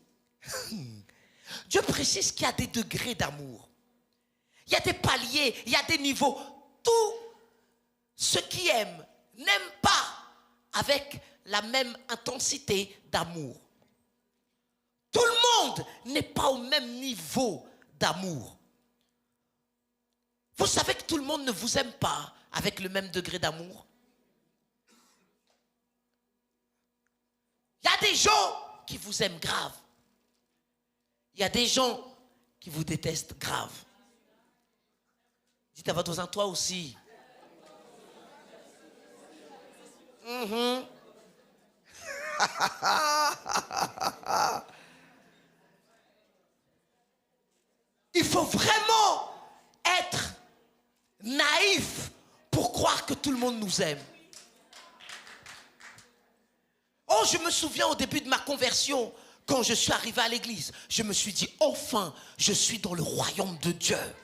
Dieu précise qu'il y a des degrés d'amour. Il y a des paliers, il y a des niveaux. Tous ceux qui aiment n'aiment pas avec la même intensité d'amour. Tout le monde n'est pas au même niveau d'amour. Vous savez que tout le monde ne vous aime pas avec le même degré d'amour. Il y a des gens qui vous aiment grave. Il y a des gens qui vous détestent grave. Dites à votre voisin, toi aussi. Mhm. Il faut vraiment être naïf pour croire que tout le monde nous aime. Oh, je me souviens au début de ma conversion, quand je suis arrivé à l'église, je me suis dit, enfin, je suis dans le royaume de Dieu.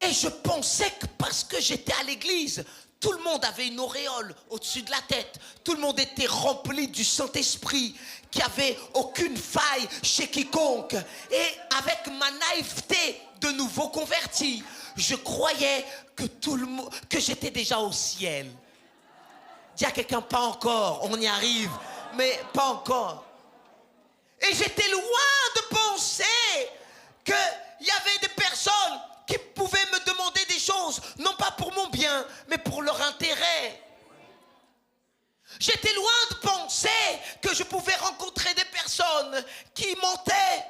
Et je pensais que parce que j'étais à l'église, tout le monde avait une auréole au-dessus de la tête. Tout le monde était rempli du Saint-Esprit, qu'il n'y avait aucune faille chez quiconque. Et avec ma naïveté de nouveau converti, je croyais que que j'étais déjà au ciel. Dis à quelqu'un, pas encore, on y arrive, mais pas encore. Et j'étais loin de penser qu'il y avait des personnes qui pouvaient me demander des choses, non pas pour mon bien, mais pour leur intérêt. J'étais loin de penser que je pouvais rencontrer des personnes qui mentaient.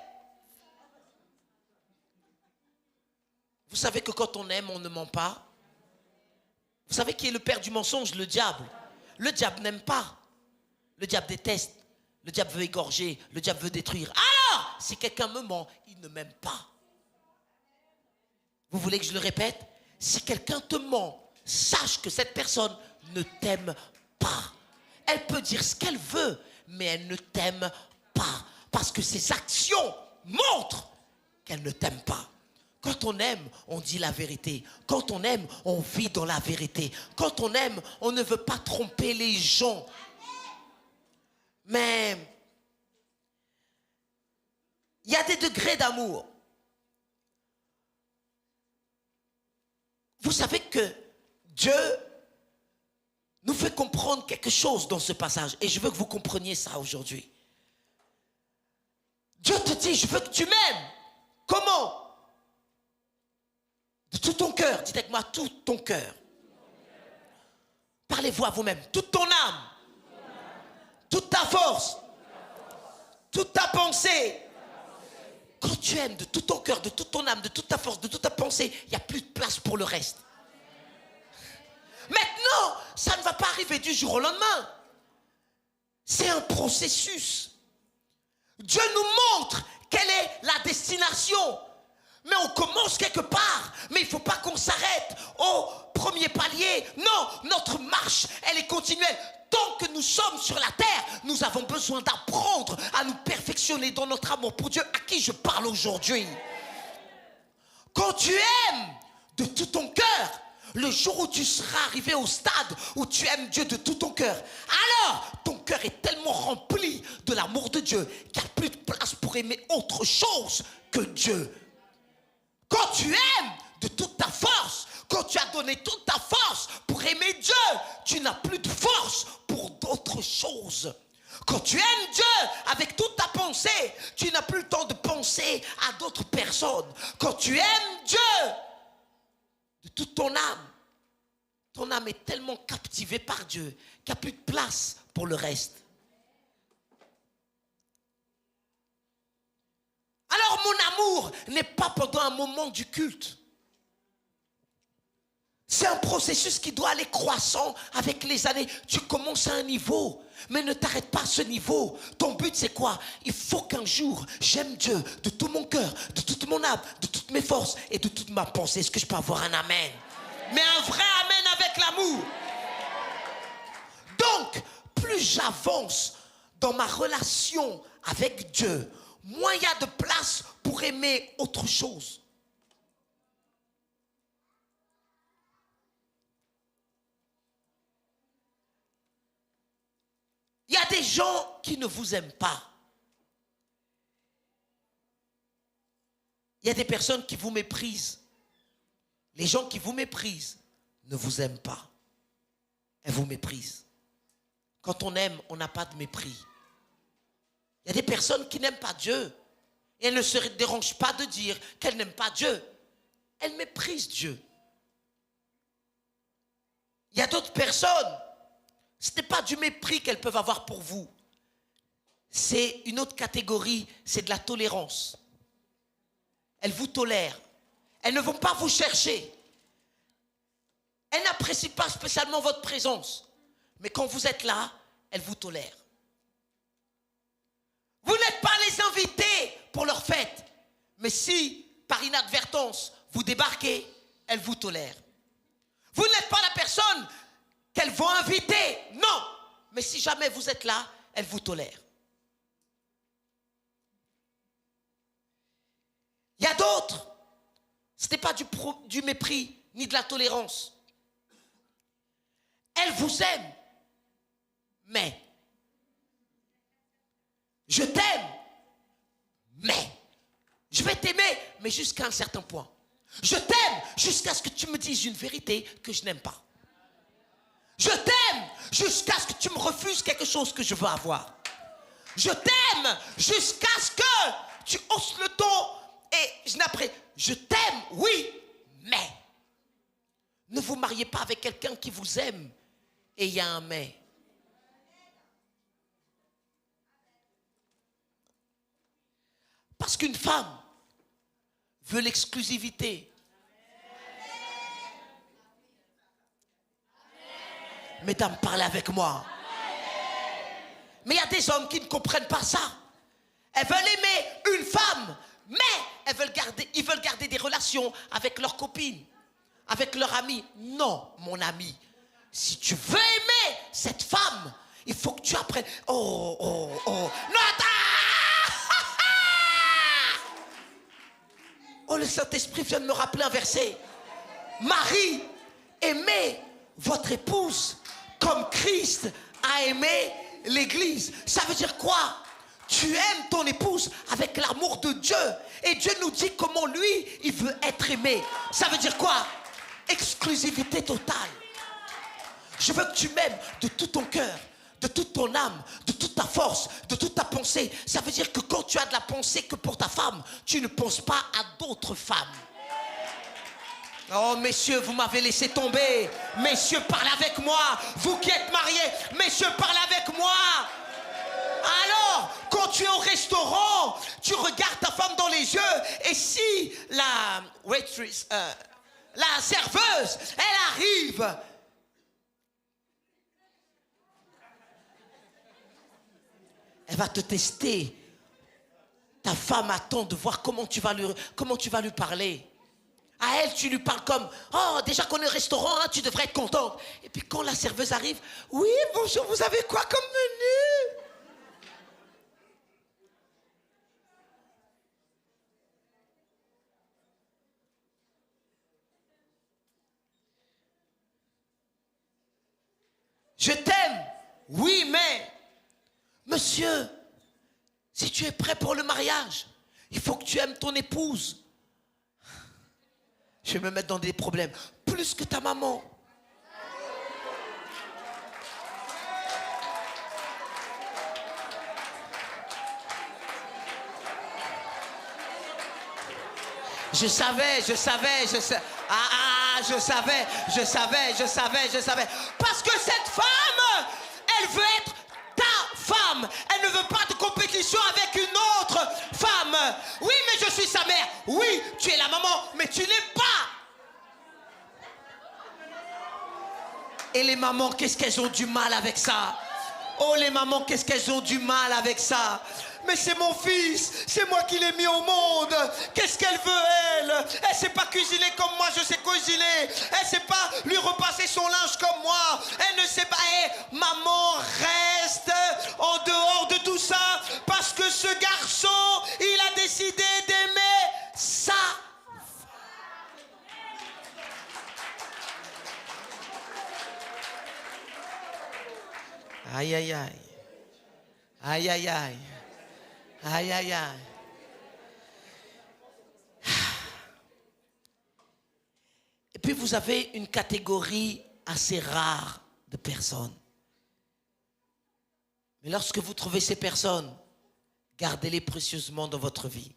Vous savez que quand on aime, on ne ment pas. Vous savez qui est le père du mensonge? Le diable. Le diable n'aime pas. Le diable déteste. Le diable veut égorger. Le diable veut détruire. Alors, si quelqu'un me ment, il ne m'aime pas. Vous voulez que je le répète? Si quelqu'un te ment, sache que cette personne ne t'aime pas. Elle peut dire ce qu'elle veut, mais elle ne t'aime pas. Parce que ses actions montrent qu'elle ne t'aime pas. Quand on aime, on dit la vérité. Quand on aime, on vit dans la vérité. Quand on aime, on ne veut pas tromper les gens. Mais il y a des degrés d'amour. Vous savez que Dieu nous fait comprendre quelque chose dans ce passage. Et je veux que vous compreniez ça aujourd'hui. Dieu te dit, je veux que tu m'aimes. Comment? De tout ton cœur. Dites avec moi, tout ton cœur. Parlez-vous à vous-même. Toute ton âme. Toute ta force. Toute ta pensée. Quand tu aimes de tout ton cœur, de toute ton âme, de toute ta force, de toute ta pensée, il n'y a plus de place pour le reste. Maintenant, ça ne va pas arriver du jour au lendemain. C'est un processus. Dieu nous montre quelle est la destination. Mais on commence quelque part. Mais il ne faut pas qu'on s'arrête au premier palier. Non, notre marche, elle est continuelle. Tant que nous sommes sur la terre, nous avons besoin d'apprendre à nous perfectionner dans notre amour pour Dieu, à qui je parle aujourd'hui. Quand tu aimes de tout ton cœur, le jour où tu seras arrivé au stade où tu aimes Dieu de tout ton cœur, alors ton cœur est tellement rempli de l'amour de Dieu qu'il n'y a plus de place pour aimer autre chose que Dieu. Quand tu aimes de toute ta force, quand tu as donné toute ta force pour aimer Dieu, tu n'as plus de force pour d'autres choses. Quand tu aimes Dieu avec toute ta pensée, tu n'as plus le temps de penser à d'autres personnes. Quand tu aimes Dieu de toute ton âme est tellement captivée par Dieu qu'il n'y a plus de place pour le reste. Alors mon amour n'est pas pendant un moment du culte. C'est un processus qui doit aller croissant avec les années. Tu commences à un niveau, mais ne t'arrête pas à ce niveau. Ton but c'est quoi? Il faut qu'un jour j'aime Dieu de tout mon cœur, de toute mon âme, de toutes mes forces et de toute ma pensée. Est-ce que je peux avoir un amen? Mais un vrai amen avec l'amour. Donc, plus j'avance dans ma relation avec Dieu, moins il y a de place pour aimer autre chose. Il y a des gens qui ne vous aiment pas. Il y a des personnes qui vous méprisent. Les gens qui vous méprisent ne vous aiment pas. Elles vous méprisent. Quand on aime, on n'a pas de mépris. Il y a des personnes qui n'aiment pas Dieu. Et elles ne se dérangent pas de dire qu'elles n'aiment pas Dieu. Elles méprisent Dieu. Il y a d'autres personnes, ce n'est pas du mépris qu'elles peuvent avoir pour vous. C'est une autre catégorie, c'est de la tolérance. Elles vous tolèrent. Elles ne vont pas vous chercher. Elles n'apprécient pas spécialement votre présence. Mais quand vous êtes là, elles vous tolèrent. Vous n'êtes pas les invités pour leur fête. Mais si, par inadvertance, vous débarquez, elles vous tolèrent. Vous n'êtes pas la personne qu'elles vont inviter. Non. Mais si jamais vous êtes là, elles vous tolèrent. Il y a d'autres. Ce n'est pas du mépris ni de la tolérance. Elles vous aiment. Mais. Je t'aime. Mais. Je vais t'aimer, mais jusqu'à un certain point. Je t'aime jusqu'à ce que tu me dises une vérité que je n'aime pas. Je t'aime jusqu'à ce que tu me refuses quelque chose que je veux avoir. Je t'aime jusqu'à ce que tu hausses le ton et je t'aime, oui, mais ne vous mariez pas avec quelqu'un qui vous aime et il y a un mais. Parce qu'une femme veut l'exclusivité. Mesdames, parlez avec moi. Mais il y a des hommes qui ne comprennent pas ça. Elles veulent aimer une femme, mais ils veulent garder des relations avec leurs copines, avec leurs amis. Non, mon ami, si tu veux aimer cette femme, il faut que tu apprennes. Oh. Non, oh, le Saint-Esprit vient de me rappeler un verset. Marie, aimez votre épouse comme Christ a aimé l'Église. Ça veut dire quoi? Tu aimes ton épouse avec l'amour de Dieu. Et Dieu nous dit comment lui, il veut être aimé. Ça veut dire quoi? Exclusivité totale. Je veux que tu m'aimes de tout ton cœur, de toute ton âme, de toute ta force, de toute ta pensée. Ça veut dire que quand tu as de la pensée que pour ta femme, tu ne penses pas à d'autres femmes. Oh, messieurs, vous m'avez laissé tomber. Messieurs, parlez avec moi. Vous qui êtes mariés, messieurs, parlez avec moi. Alors, quand tu es au restaurant, tu regardes ta femme dans les yeux. Et si la waitress, la serveuse, elle arrive, elle va te tester. Ta femme attend de voir comment tu vas lui parler. À elle, tu lui parles comme « Oh, déjà qu'on est au restaurant, hein, tu devrais être contente. » Et puis quand la serveuse arrive, « Oui, bonjour, vous avez quoi comme menu ?» Je t'aime. Oui, mais, monsieur, si tu es prêt pour le mariage, il faut que tu aimes ton épouse. Je vais me mettre dans des problèmes. Plus que ta maman. Je savais. Je savais. Parce que cette femme, elle veut être ta femme. Elle ne veut pas de compétition avec une autre femme. Oui, mais je suis sa mère. Oui, tu es la maman, mais tu n'es pas. Et les mamans, qu'est-ce qu'elles ont du mal avec ça? Oh, les mamans, qu'est-ce qu'elles ont du mal avec ça? Mais c'est mon fils, c'est moi qui l'ai mis au monde. Qu'est-ce qu'elle veut, elle? Elle sait pas cuisiner comme moi, je sais cuisiner. Elle sait pas lui repasser son linge comme moi. Elle ne sait pas. Et maman, reste en dehors de tout ça. Parce que ce garçon, il a décidé d'aimer ça. Aïe, aïe, aïe. Aïe, aïe, aïe. Aïe, aïe, aïe. Et puis vous avez une catégorie assez rare de personnes. Mais lorsque vous trouvez ces personnes, gardez-les précieusement dans votre vie.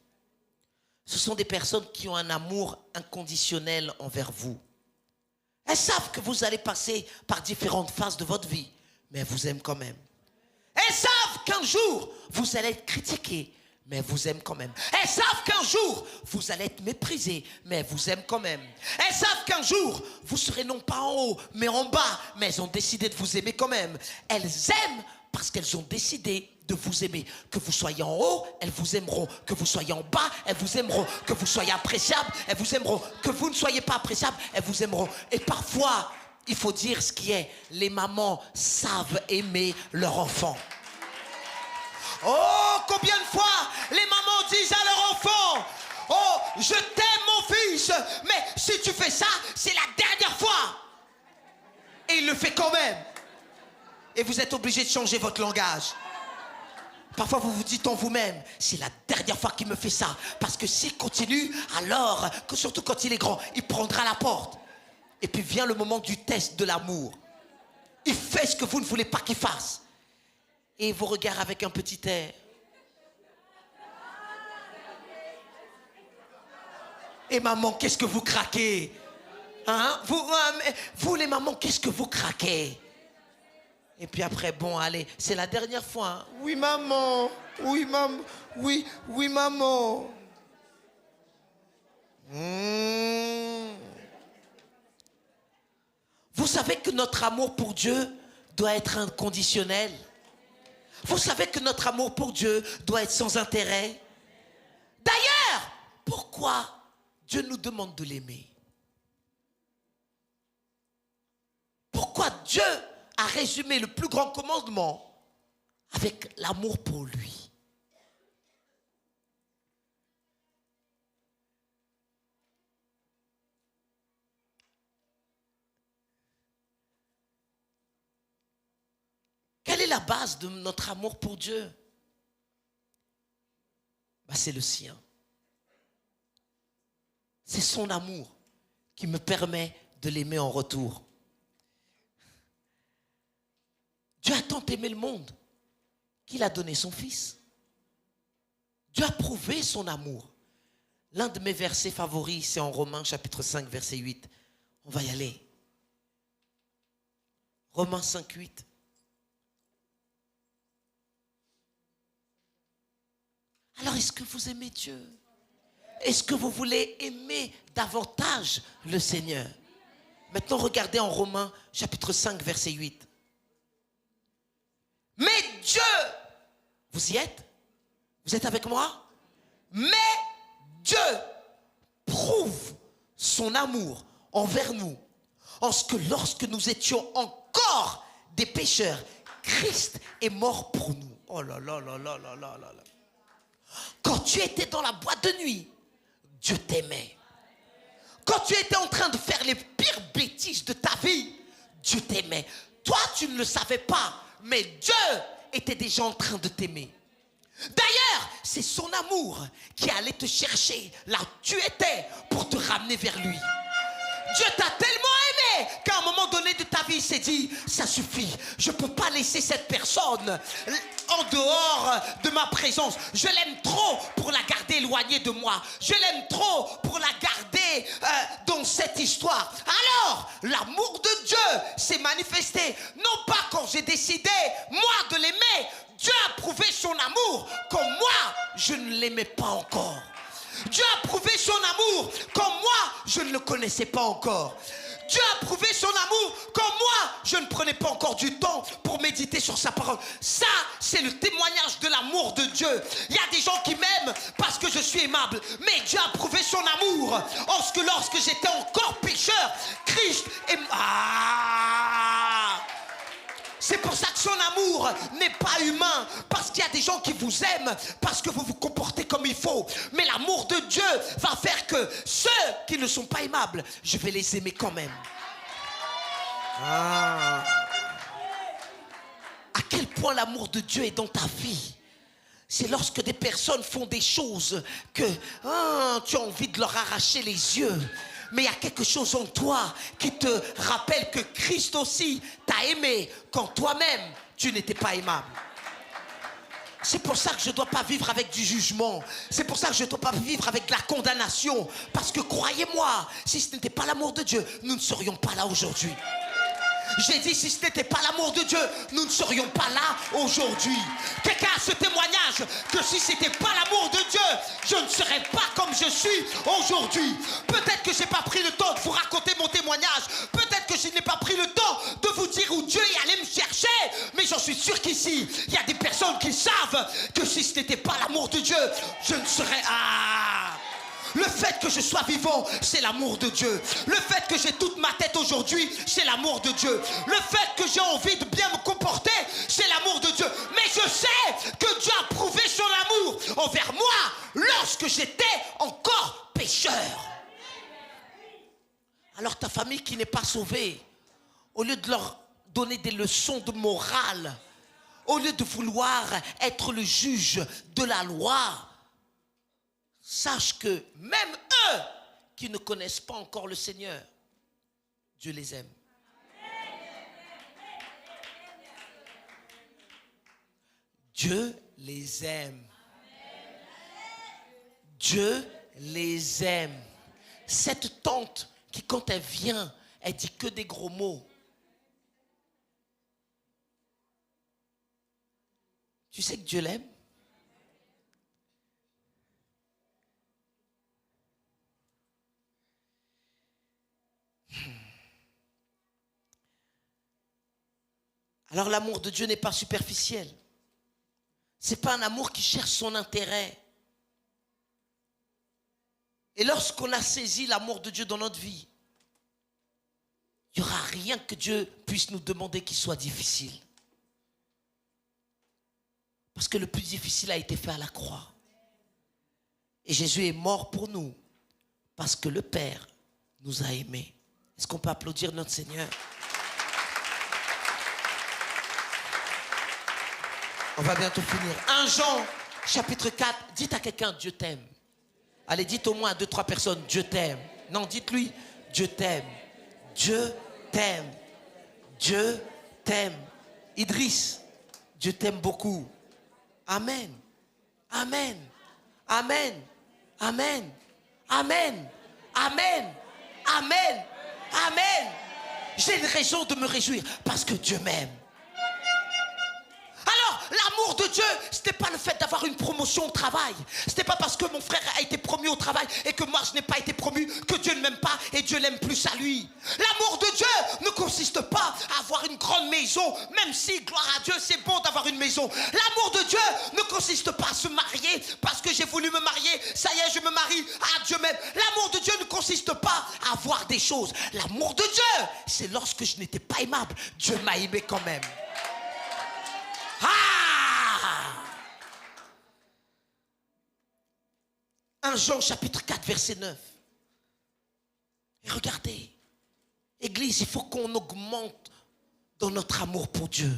Ce sont des personnes qui ont un amour inconditionnel envers vous. Elles savent que vous allez passer par différentes phases de votre vie, mais elles vous aiment quand même. Elles savent qu'un jour, vous allez être critiqué, mais vous aiment quand même. Elles savent qu'un jour, vous allez être méprisés, mais elles vous aiment quand même. Elles savent qu'un jour, vous serez non pas en haut, mais en bas, mais elles ont décidé de vous aimer quand même. Elles aiment parce qu'elles ont décidé de vous aimer. Que vous soyez en haut, elles vous aimeront. Que vous soyez en bas, elles vous aimeront. Que vous soyez appréciable, elles vous aimeront. Que vous ne soyez pas appréciable, elles vous aimeront. Et parfois, il faut dire ce qui est. Les mamans savent aimer leur enfant. Oh, combien de fois les mamans disent à leur enfant: oh, je t'aime mon fils, mais si tu fais ça, c'est la dernière fois. Et il le fait quand même. Et vous êtes obligé de changer votre langage. Parfois vous vous dites en vous-même: c'est la dernière fois qu'il me fait ça. Parce que s'il continue, alors, surtout quand il est grand, il prendra la porte. Et puis vient le moment du test de l'amour. Il fait ce que vous ne voulez pas qu'il fasse. Et il vous regarde avec un petit air. Et maman, qu'est-ce que vous craquez? Hein? Vous les mamans, qu'est-ce que vous craquez? Et puis après, bon, allez, c'est la dernière fois. Hein? Oui, maman. Oui, maman. Oui, oui, maman. Vous savez que notre amour pour Dieu doit être inconditionnel. Vous savez que notre amour pour Dieu doit être sans intérêt. D'ailleurs, pourquoi Dieu nous demande de l'aimer? Pourquoi Dieu a résumé le plus grand commandement avec l'amour pour lui? Quelle est la base de notre amour pour Dieu? C'est le sien. C'est son amour qui me permet de l'aimer en retour. Dieu a tant aimé le monde qu'il a donné son Fils. Dieu a prouvé son amour. L'un de mes versets favoris, c'est en Romains chapitre 5, verset 8. On va y aller. Romains 5, 8. Alors, est-ce que vous aimez Dieu? Est-ce que vous voulez aimer davantage le Seigneur? Maintenant, regardez en Romains, chapitre 5, verset 8. Mais Dieu, vous y êtes? Vous êtes avec moi? Mais Dieu prouve son amour envers nous, en ce que lorsque nous étions encore des pécheurs, Christ est mort pour nous. Oh là là là là là là là là. Quand tu étais dans la boîte de nuit, Dieu t'aimait. Quand tu étais en train de faire les pires bêtises de ta vie, Dieu t'aimait. Toi, tu ne le savais pas, mais Dieu était déjà en train de t'aimer. D'ailleurs, c'est son amour qui allait te chercher là où tu étais pour te ramener vers lui. Dieu t'a tellement aimé qu'à un moment donné de ta vie, il s'est dit: ça suffit, je ne peux pas laisser cette personne en dehors de ma présence. Je l'aime trop pour la garder éloignée de moi. Je l'aime trop pour la garder dans cette histoire. Alors, l'amour de Dieu s'est manifesté, non pas quand j'ai décidé, moi, de l'aimer. Dieu a prouvé son amour comme moi, je ne l'aimais pas encore. Dieu a prouvé son amour comme moi, je ne le connaissais pas encore. Dieu a prouvé son amour comme moi, je ne prenais pas encore du temps pour méditer sur sa parole. Ça, c'est le témoignage de l'amour de Dieu. Il y a des gens qui m'aiment parce que je suis aimable, mais Dieu a prouvé son amour en ce que lorsque j'étais encore pécheur, Christ est... C'est pour ça que son amour n'est pas humain, parce qu'il y a des gens qui vous aiment, parce que vous vous comportez comme il faut. Mais l'amour de Dieu va faire que ceux qui ne sont pas aimables, je vais les aimer quand même. À quel point l'amour de Dieu est dans ta vie? C'est lorsque des personnes font des choses que tu as envie de leur arracher les yeux. Mais il y a quelque chose en toi qui te rappelle que Christ aussi t'a aimé quand toi-même tu n'étais pas aimable. C'est pour ça que je ne dois pas vivre avec du jugement. C'est pour ça que je ne dois pas vivre avec de la condamnation. Parce que croyez-moi, si ce n'était pas l'amour de Dieu, nous ne serions pas là aujourd'hui. J'ai dit, si ce n'était pas l'amour de Dieu, nous ne serions pas là aujourd'hui. Quelqu'un a ce témoignage que si ce n'était pas l'amour de Dieu, je ne serais pas comme je suis aujourd'hui. Peut-être que je n'ai pas pris le temps de vous raconter mon témoignage. Peut-être que je n'ai pas pris le temps de vous dire où Dieu est allé me chercher. Mais j'en suis sûr qu'ici, il y a des personnes qui savent que si ce n'était pas l'amour de Dieu, je ne serais... Le fait que je sois vivant, c'est l'amour de Dieu. Le fait que j'ai toute ma tête aujourd'hui, c'est l'amour de Dieu. Le fait que j'ai envie de bien me comporter, c'est l'amour de Dieu. Mais je sais que Dieu a prouvé son amour envers moi lorsque j'étais encore pécheur. Alors ta famille qui n'est pas sauvée, au lieu de leur donner des leçons de morale, au lieu de vouloir être le juge de la loi, sache que même eux qui ne connaissent pas encore le Seigneur, Dieu les aime. Dieu les aime. Dieu les aime. Cette tante qui, quand elle vient, elle dit que des gros mots. Tu sais que Dieu l'aime? Alors l'amour de Dieu n'est pas superficiel. Ce n'est pas un amour qui cherche son intérêt. Et lorsqu'on a saisi l'amour de Dieu dans notre vie, il n'y aura rien que Dieu puisse nous demander qui soit difficile. Parce que le plus difficile a été fait à la croix. Et Jésus est mort pour nous parce que le Père nous a aimés. Est-ce qu'on peut applaudir notre Seigneur? On va bientôt finir. 1 Jean, chapitre 4. Dites à quelqu'un, Dieu t'aime. Allez, dites au moins à 2-3 personnes, Dieu t'aime. Non, dites-lui, Dieu t'aime. Dieu t'aime. Dieu t'aime. Idriss, Dieu t'aime beaucoup. Amen. Amen. Amen. Amen. Amen. Amen. Amen. Amen. J'ai une raison de me réjouir parce que Dieu m'aime. L'amour de Dieu, ce n'était pas le fait d'avoir une promotion au travail. Ce n'était pas parce que mon frère a été promu au travail et que moi je n'ai pas été promu que Dieu ne m'aime pas et Dieu l'aime plus à lui. L'amour de Dieu ne consiste pas à avoir une grande maison, même si, gloire à Dieu, c'est bon d'avoir une maison. L'amour de Dieu ne consiste pas à se marier parce que j'ai voulu me marier, ça y est, je me marie, Dieu m'aime. L'amour de Dieu ne consiste pas à avoir des choses. L'amour de Dieu, c'est lorsque je n'étais pas aimable, Dieu m'a aimé quand même. 1 Jean chapitre 4 verset 9. Et regardez, Église, il faut qu'on augmente dans notre amour pour Dieu.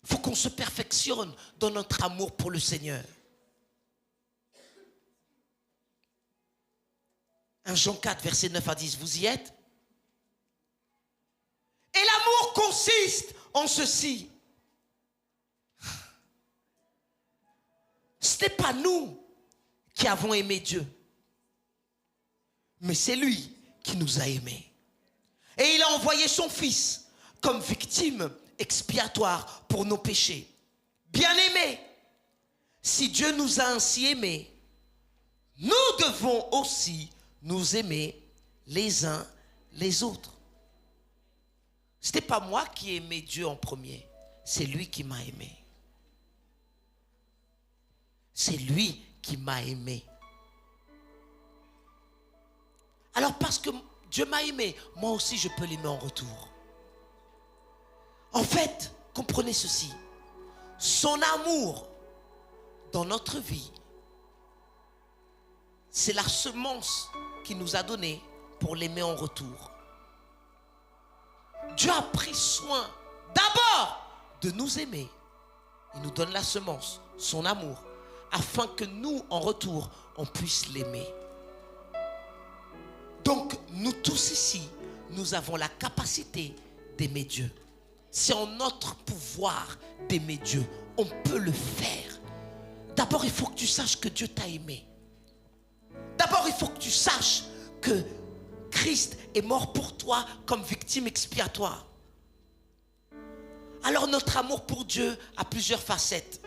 Il faut qu'on se perfectionne dans notre amour pour le Seigneur. 1 Jean 4 verset 9 à 10, vous y êtes? Et l'amour consiste en ceci. Ce n'est pas nous qui avons aimé Dieu, mais c'est lui qui nous a aimés. Et il a envoyé son Fils comme victime expiatoire pour nos péchés. Bien-aimés, si Dieu nous a ainsi aimés, nous devons aussi nous aimer les uns les autres. Ce n'est pas moi qui ai aimé Dieu en premier, c'est lui qui m'a aimé. C'est lui qui m'a aimé. Alors parce que Dieu m'a aimé, moi aussi je peux l'aimer en retour. En fait, comprenez ceci. Son amour dans notre vie, c'est la semence qu'il nous a donnée pour l'aimer en retour. Dieu a pris soin d'abord de nous aimer. Il nous donne la semence, son amour, afin que nous, en retour, on puisse l'aimer. Donc, nous tous ici, nous avons la capacité d'aimer Dieu. C'est en notre pouvoir d'aimer Dieu. On peut le faire. D'abord, il faut que tu saches que Dieu t'a aimé. D'abord, il faut que tu saches que Christ est mort pour toi comme victime expiatoire. Alors notre amour pour Dieu a plusieurs facettes.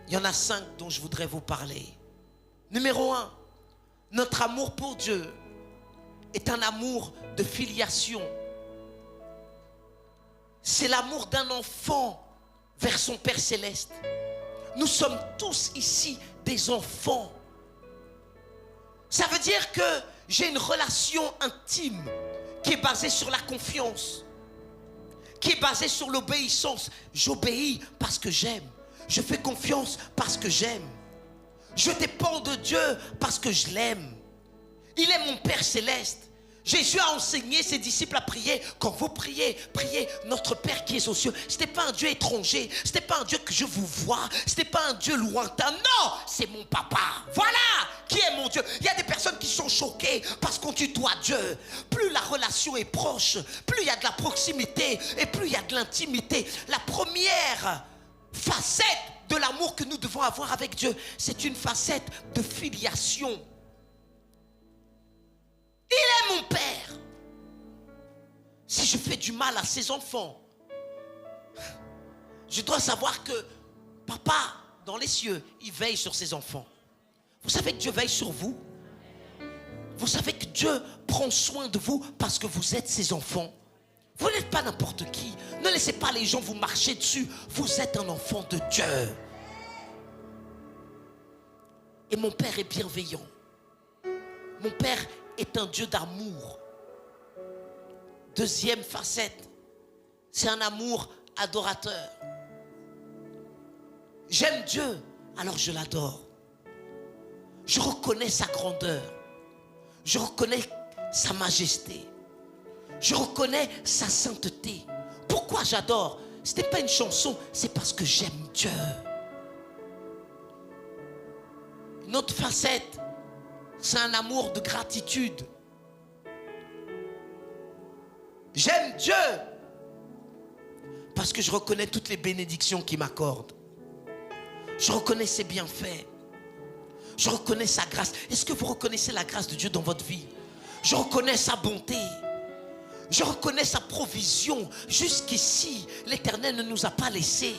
Il y en a 5 dont je voudrais vous parler. Numéro 1, notre amour pour Dieu est un amour de filiation. C'est l'amour d'un enfant vers son Père Céleste. Nous sommes tous ici des enfants. Ça veut dire que j'ai une relation intime qui est basée sur la confiance, qui est basée sur l'obéissance. J'obéis parce que j'aime. Je fais confiance parce que j'aime. Je dépends de Dieu parce que je l'aime. Il est mon Père Céleste. Jésus a enseigné ses disciples à prier. Quand vous priez, priez notre Père qui est aux cieux. Ce n'est pas un Dieu étranger. Ce n'est pas un Dieu que je vous vois. Ce n'est pas un Dieu lointain. Non, c'est mon papa. Voilà qui est mon Dieu. Il y a des personnes qui sont choquées parce qu'on tutoie Dieu. Plus la relation est proche, plus il y a de la proximité et plus il y a de l'intimité. La première facette de l'amour que nous devons avoir avec Dieu, c'est une facette de filiation. Il est mon Père. Si je fais du mal à ses enfants, je dois savoir que Papa, dans les cieux, il veille sur ses enfants. Vous savez que Dieu veille sur vous? Vous savez que Dieu prend soin de vous parce que vous êtes ses enfants. Vous n'êtes pas n'importe qui. Ne laissez pas les gens vous marcher dessus. Vous êtes un enfant de Dieu. Et mon Père est bienveillant. Mon Père est un Dieu d'amour. Deuxième facette, c'est un amour adorateur. J'aime Dieu, alors je l'adore. Je reconnais sa grandeur. Je reconnais sa majesté. Je reconnais sa sainteté. Pourquoi j'adore? Ce n'est pas une chanson, c'est parce que j'aime Dieu. Une autre facette, c'est un amour de gratitude. J'aime Dieu parce que je reconnais toutes les bénédictions qu'il m'accorde. Je reconnais ses bienfaits. Je reconnais sa grâce. Est-ce que vous reconnaissez la grâce de Dieu dans votre vie? Je reconnais sa bonté. Je reconnais sa provision. Jusqu'ici, l'Éternel ne nous a pas laissés.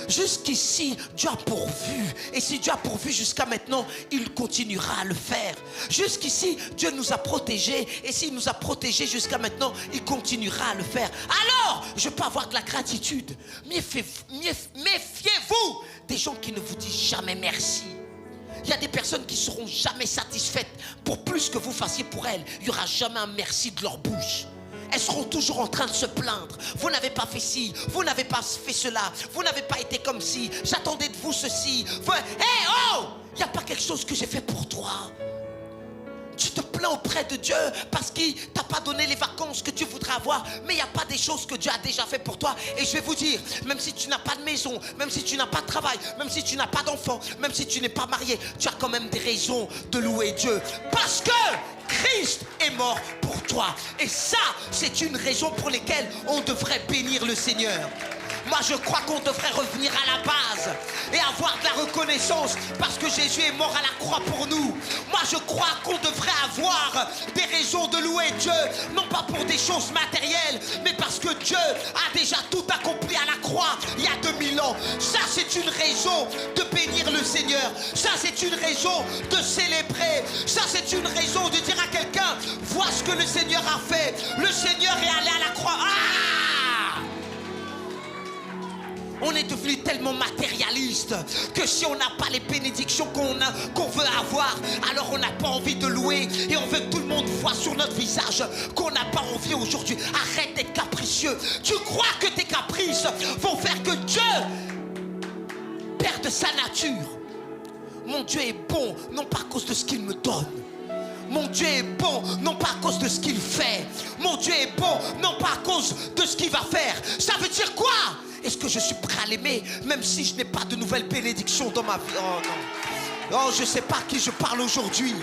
Jusqu'ici, Dieu a pourvu. Et si Dieu a pourvu jusqu'à maintenant, il continuera à le faire. Jusqu'ici, Dieu nous a protégés. Et s'il nous a protégés jusqu'à maintenant, il continuera à le faire. Alors, je peux avoir de la gratitude. Méfiez-vous des gens qui ne vous disent jamais merci. Il y a des personnes qui ne seront jamais satisfaites pour plus que vous fassiez pour elles. Il n'y aura jamais un merci de leur bouche. Elles seront toujours en train de se plaindre. Vous n'avez pas fait ci, vous n'avez pas fait cela, vous n'avez pas été comme ci, j'attendais de vous ceci. Hey, oh! Il n'y a pas quelque chose que j'ai fait pour toi. Tu te plains auprès de Dieu parce qu'il ne t'a pas donné les vacances que tu voudrais avoir, mais il n'y a pas des choses que Dieu a déjà fait pour toi. Et je vais vous dire, même si tu n'as pas de maison, même si tu n'as pas de travail, même si tu n'as pas d'enfant, même si tu n'es pas marié, tu as quand même des raisons de louer Dieu. Parce que Christ est mort pour toi. Et ça, c'est une raison pour laquelle on devrait bénir le Seigneur. Moi, je crois qu'on devrait revenir à la base et avoir de la reconnaissance parce que Jésus est mort à la croix pour nous. Moi, je crois qu'on devrait avoir des raisons de louer Dieu, non pas pour des choses matérielles, mais parce que Dieu a déjà tout accompli à la croix il y a 2000 ans. Ça, c'est une raison de bénir le Seigneur. Ça, c'est une raison de célébrer. Ça, c'est une raison de dire à quelqu'un, vois ce que le Seigneur a fait. Le Seigneur est allé à la croix. On est devenu tellement matérialiste que si on n'a pas les bénédictions qu'on veut avoir, alors on n'a pas envie de louer et on veut que tout le monde voit sur notre visage qu'on n'a pas envie aujourd'hui. Arrête d'être capricieux. Tu crois que tes caprices vont faire que Dieu perde sa nature? Mon Dieu est bon, non pas à cause de ce qu'il me donne. Mon Dieu est bon, non pas à cause de ce qu'il fait. Mon Dieu est bon, non pas à cause de ce qu'il va faire. Ça veut dire quoi? Est-ce que je suis prêt à l'aimer, même si je n'ai pas de nouvelles bénédictions dans ma vie? Oh non. Oh, je ne sais pas à qui je parle aujourd'hui.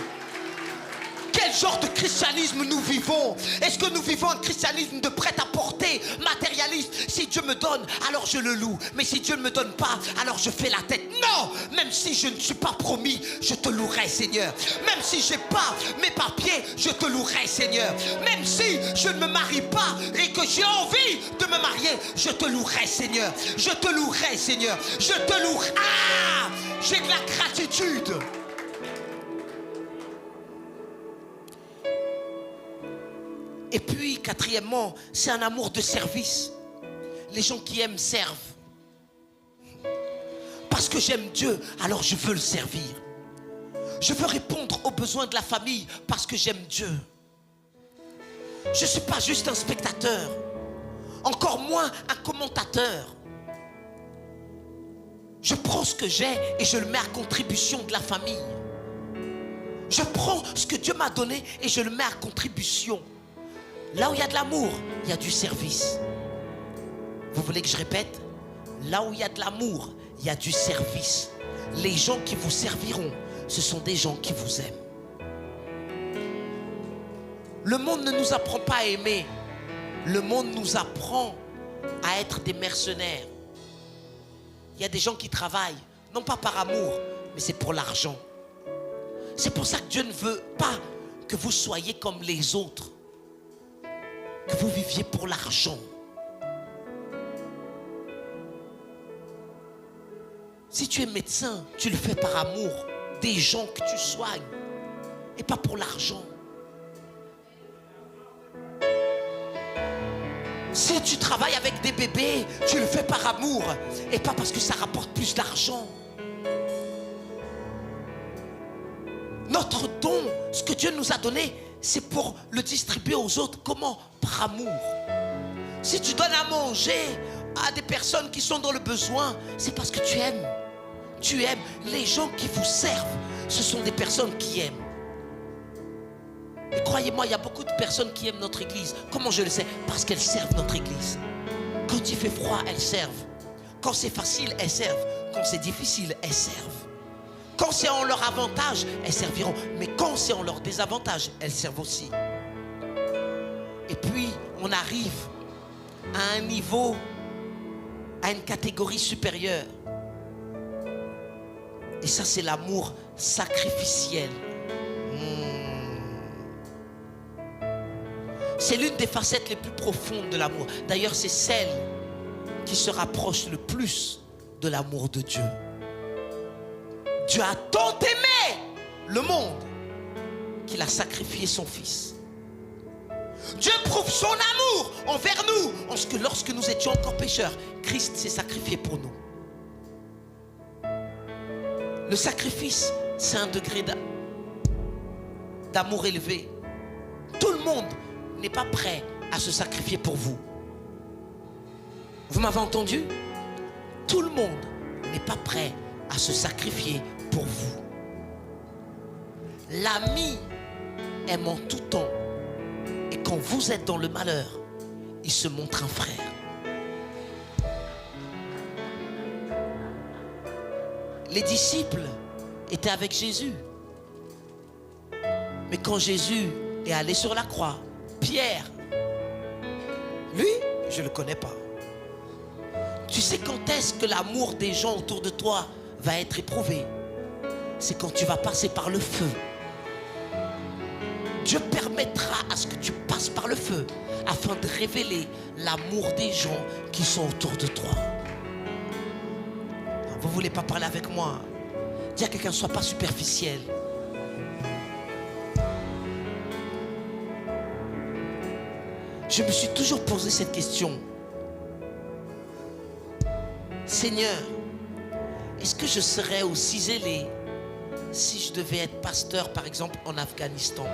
Quel genre de christianisme nous vivons? Est-ce que nous vivons un christianisme de prêt-à-porter, matérialiste? Si Dieu me donne, alors je le loue. Mais si Dieu ne me donne pas, alors je fais la tête. Non! Même si je ne suis pas promis, je te louerai, Seigneur. Même si je n'ai pas mes papiers, je te louerai, Seigneur. Même si je ne me marie pas et que j'ai envie de me marier, je te louerai, Seigneur. Je te louerai, Seigneur. Je te louerai. Ah! J'ai de la gratitude. Et puis, quatrièmement, c'est un amour de service. Les gens qui aiment servent. Parce que j'aime Dieu, alors je veux le servir. Je veux répondre aux besoins de la famille parce que j'aime Dieu. Je ne suis pas juste un spectateur, encore moins un commentateur. Je prends ce que j'ai et je le mets à contribution de la famille. Je prends ce que Dieu m'a donné et je le mets à contribution. Là où il y a de l'amour, il y a du service. Vous voulez que je répète? Là où il y a de l'amour, il y a du service. Les gens qui vous serviront, ce sont des gens qui vous aiment. Le monde ne nous apprend pas à aimer. Le monde nous apprend à être des mercenaires. Il y a des gens qui travaillent, non pas par amour, mais c'est pour l'argent. C'est pour ça que Dieu ne veut pas que vous soyez comme les autres. Que vous viviez pour l'argent. Si tu es médecin, tu le fais par amour des gens que tu soignes et pas pour l'argent. Si tu travailles avec des bébés, tu le fais par amour et pas parce que ça rapporte plus d'argent. Notre don, ce que Dieu nous a donné, c'est pour le distribuer aux autres. Comment? Par amour. Si tu donnes à manger à des personnes qui sont dans le besoin, c'est parce que tu aimes. Tu aimes. Les gens qui vous servent, ce sont des personnes qui aiment. Et croyez-moi, il y a beaucoup de personnes qui aiment notre église. Comment je le sais? Parce qu'elles servent notre église. Quand il fait froid, elles servent. Quand c'est facile, elles servent. Quand c'est difficile, elles servent. Quand c'est en leur avantage, elles serviront. Mais quand c'est en leur désavantage, elles servent aussi. Et puis, on arrive à un niveau, à une catégorie supérieure. Et ça, c'est l'amour sacrificiel. C'est l'une des facettes les plus profondes de l'amour. D'ailleurs, c'est celle qui se rapproche le plus de l'amour de Dieu. Dieu a tant aimé le monde qu'il a sacrifié son Fils. Dieu prouve son amour envers nous, en ce que lorsque nous étions encore pécheurs, Christ s'est sacrifié pour nous. Le sacrifice, c'est un degré d'amour élevé. Tout le monde n'est pas prêt à se sacrifier pour vous. Vous m'avez entendu? Tout le monde n'est pas prêt à se sacrifier pour vous. L'ami aime en tout temps. Et quand vous êtes dans le malheur, il se montre un frère. Les disciples étaient avec Jésus. Mais quand Jésus est allé sur la croix, Pierre, lui, je ne le connais pas. Tu sais quand est-ce que l'amour des gens autour de toi va être éprouvé? C'est quand tu vas passer par le feu. Dieu permettra à ce que tu passes par le feu afin de révéler l'amour des gens qui sont autour de toi. Vous ne voulez pas parler avec moi? Dis à quelqu'un, ne sois pas superficiel. Je me suis toujours posé cette question. Seigneur, est-ce que je serais aussi zélé si je devais être pasteur, par exemple, en Afghanistan?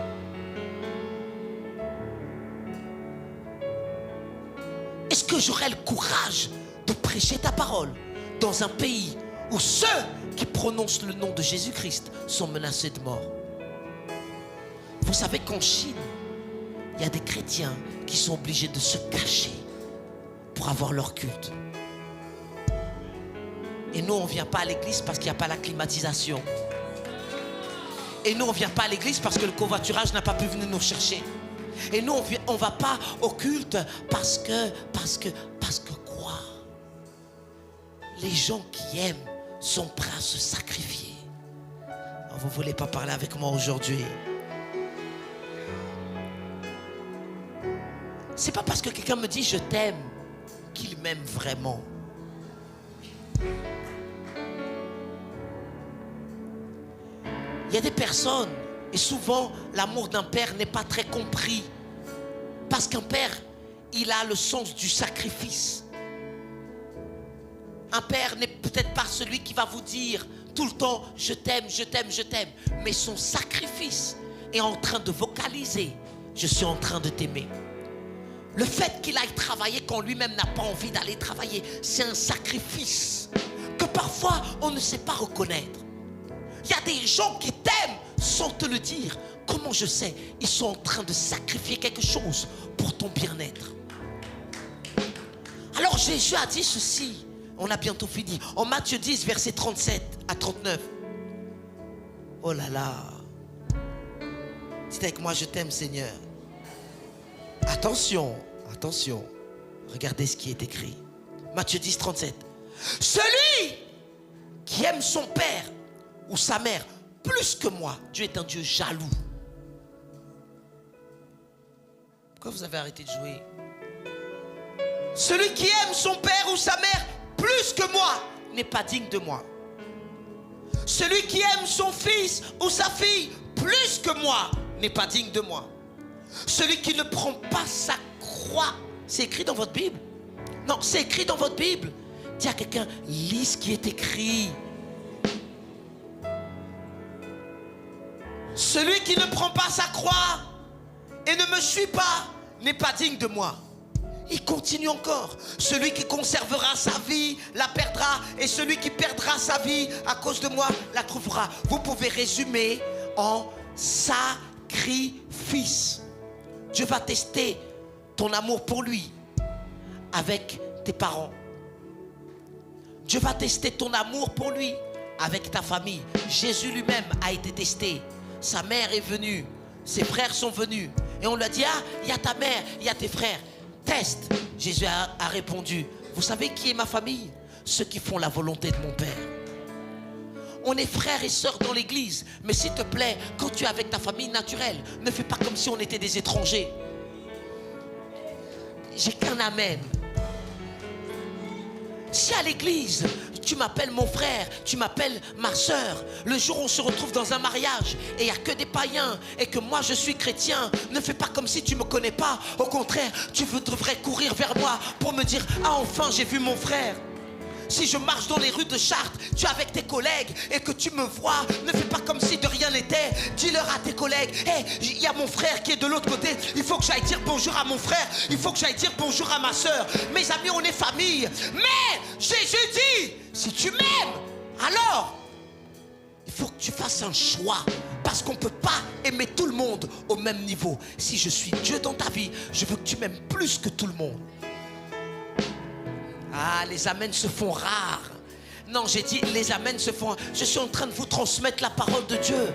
Est-ce que j'aurais le courage de prêcher ta parole dans un pays où ceux qui prononcent le nom de Jésus-Christ sont menacés de mort? Vous savez qu'en Chine, il y a des chrétiens qui sont obligés de se cacher pour avoir leur culte. Et nous, on ne vient pas à l'église parce qu'il n'y a pas la climatisation. Et nous, on ne vient pas à l'église parce que le covoiturage n'a pas pu venir nous chercher. Et nous, on ne va pas au culte parce que quoi? Les gens qui aiment sont prêts à se sacrifier. Vous ne voulez pas parler avec moi aujourd'hui? C'est pas parce que quelqu'un me dit je t'aime qu'il m'aime vraiment. Il y a des personnes, et souvent l'amour d'un père n'est pas très compris. Parce qu'un père, il a le sens du sacrifice. Un père n'est peut-être pas celui qui va vous dire tout le temps je t'aime, je t'aime, je t'aime. Mais son sacrifice est en train de vocaliser je suis en train de t'aimer. Le fait qu'il aille travailler quand lui-même n'a pas envie d'aller travailler, c'est un sacrifice que parfois on ne sait pas reconnaître. Il y a des gens qui t'aiment sans te le dire. Comment je sais? Ils sont en train de sacrifier quelque chose pour ton bien-être. Alors Jésus a dit ceci. On a bientôt fini. En Matthieu 10, versets 37 à 39. Oh là là. Dites avec moi, je t'aime Seigneur. Attention, attention. Regardez ce qui est écrit. Matthieu 10, 37. Celui qui aime son père ou sa mère plus que moi, Dieu est un Dieu jaloux. Pourquoi vous avez arrêté de jouer? Celui qui aime son père ou sa mère plus que moi n'est pas digne de moi. Celui qui aime son fils ou sa fille plus que moi n'est pas digne de moi. Celui qui ne prend pas sa croix, c'est écrit dans votre Bible? Non, c'est écrit dans votre Bible. Dis à quelqu'un, lis ce qui est écrit. Celui qui ne prend pas sa croix et ne me suit pas n'est pas digne de moi. Il continue encore. Celui qui conservera sa vie la perdra, et celui qui perdra sa vie à cause de moi la trouvera. Vous pouvez résumer en sacrifice. Dieu va tester ton amour pour lui avec tes parents. Dieu va tester ton amour pour lui avec ta famille. Jésus lui-même a été testé. Sa mère est venue, ses frères sont venus, et on lui a dit, ah, il y a ta mère, il y a tes frères. Teste. Jésus a répondu, vous savez qui est ma famille? Ceux qui font la volonté de mon Père. On est frères et sœurs dans l'église, mais s'il te plaît, quand tu es avec ta famille naturelle, ne fais pas comme si on était des étrangers. J'ai qu'un amen. Si à l'église, tu m'appelles mon frère, tu m'appelles ma soeur, le jour où on se retrouve dans un mariage et il n'y a que des païens et que moi je suis chrétien, ne fais pas comme si tu ne me connais pas. Au contraire, tu devrais courir vers moi pour me dire, ah enfin j'ai vu mon frère. Si je marche dans les rues de Chartres, tu es avec tes collègues et que tu me vois, ne fais pas comme si de rien n'était. Dis-leur à tes collègues, hey, il y a mon frère qui est de l'autre côté, il faut que j'aille dire bonjour à mon frère, il faut que j'aille dire bonjour à ma soeur. Mes amis, on est famille. Mais Jésus dit, si tu m'aimes, alors il faut que tu fasses un choix. Parce qu'on ne peut pas aimer tout le monde au même niveau. Si je suis Dieu dans ta vie, je veux que tu m'aimes plus que tout le monde. Ah, les amens se font rares. Non, j'ai dit les amens se font rares. Je suis en train de vous transmettre la parole de Dieu.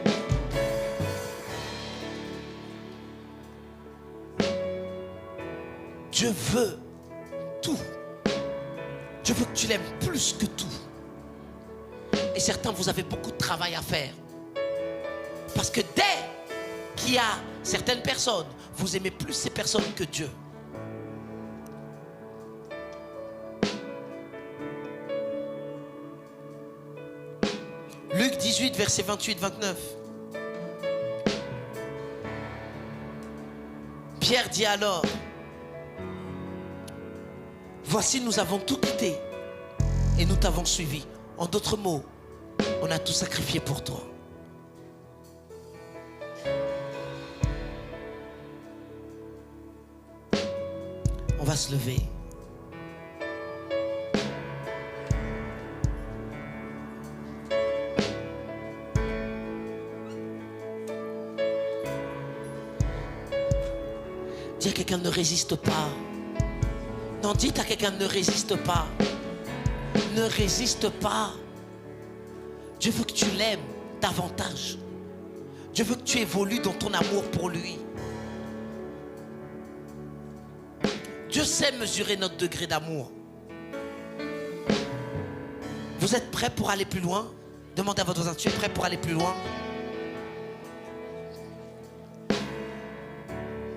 Dieu veut tout. Dieu veut que tu l'aimes plus que tout. Et certains, vous avez beaucoup de travail à faire. Parce que dès qu'il y a certaines personnes, vous aimez plus ces personnes que Dieu. Luc 18, versets 28-29. Pierre dit alors, voici, nous avons tout quitté et nous t'avons suivi. En d'autres mots, on a tout sacrifié pour toi. On va se lever. Dis à quelqu'un, ne résiste pas. Non, dites à quelqu'un, ne résiste pas. Ne résiste pas. Dieu veut que tu l'aimes davantage. Dieu veut que tu évolues dans ton amour pour lui. Dieu sait mesurer notre degré d'amour. Vous êtes prêts pour aller plus loin? Demandez à votre voisin, tu es prêt pour aller plus loin?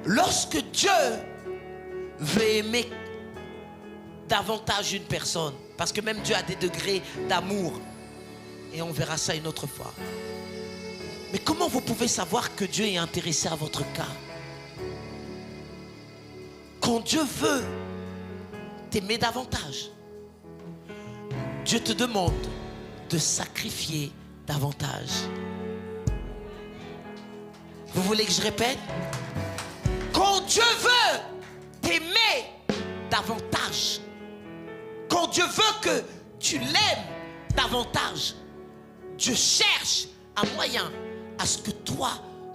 Lorsque Dieu veut aimer davantage une personne, parce que même Dieu a des degrés d'amour, et on verra ça une autre fois. Mais comment vous pouvez savoir que Dieu est intéressé à votre cas? Quand Dieu veut t'aimer davantage, Dieu te demande de sacrifier davantage. Vous voulez que je répète? Quand Dieu veut t'aimer davantage, quand Dieu veut que tu l'aimes davantage, Dieu cherche un moyen à ce que toi,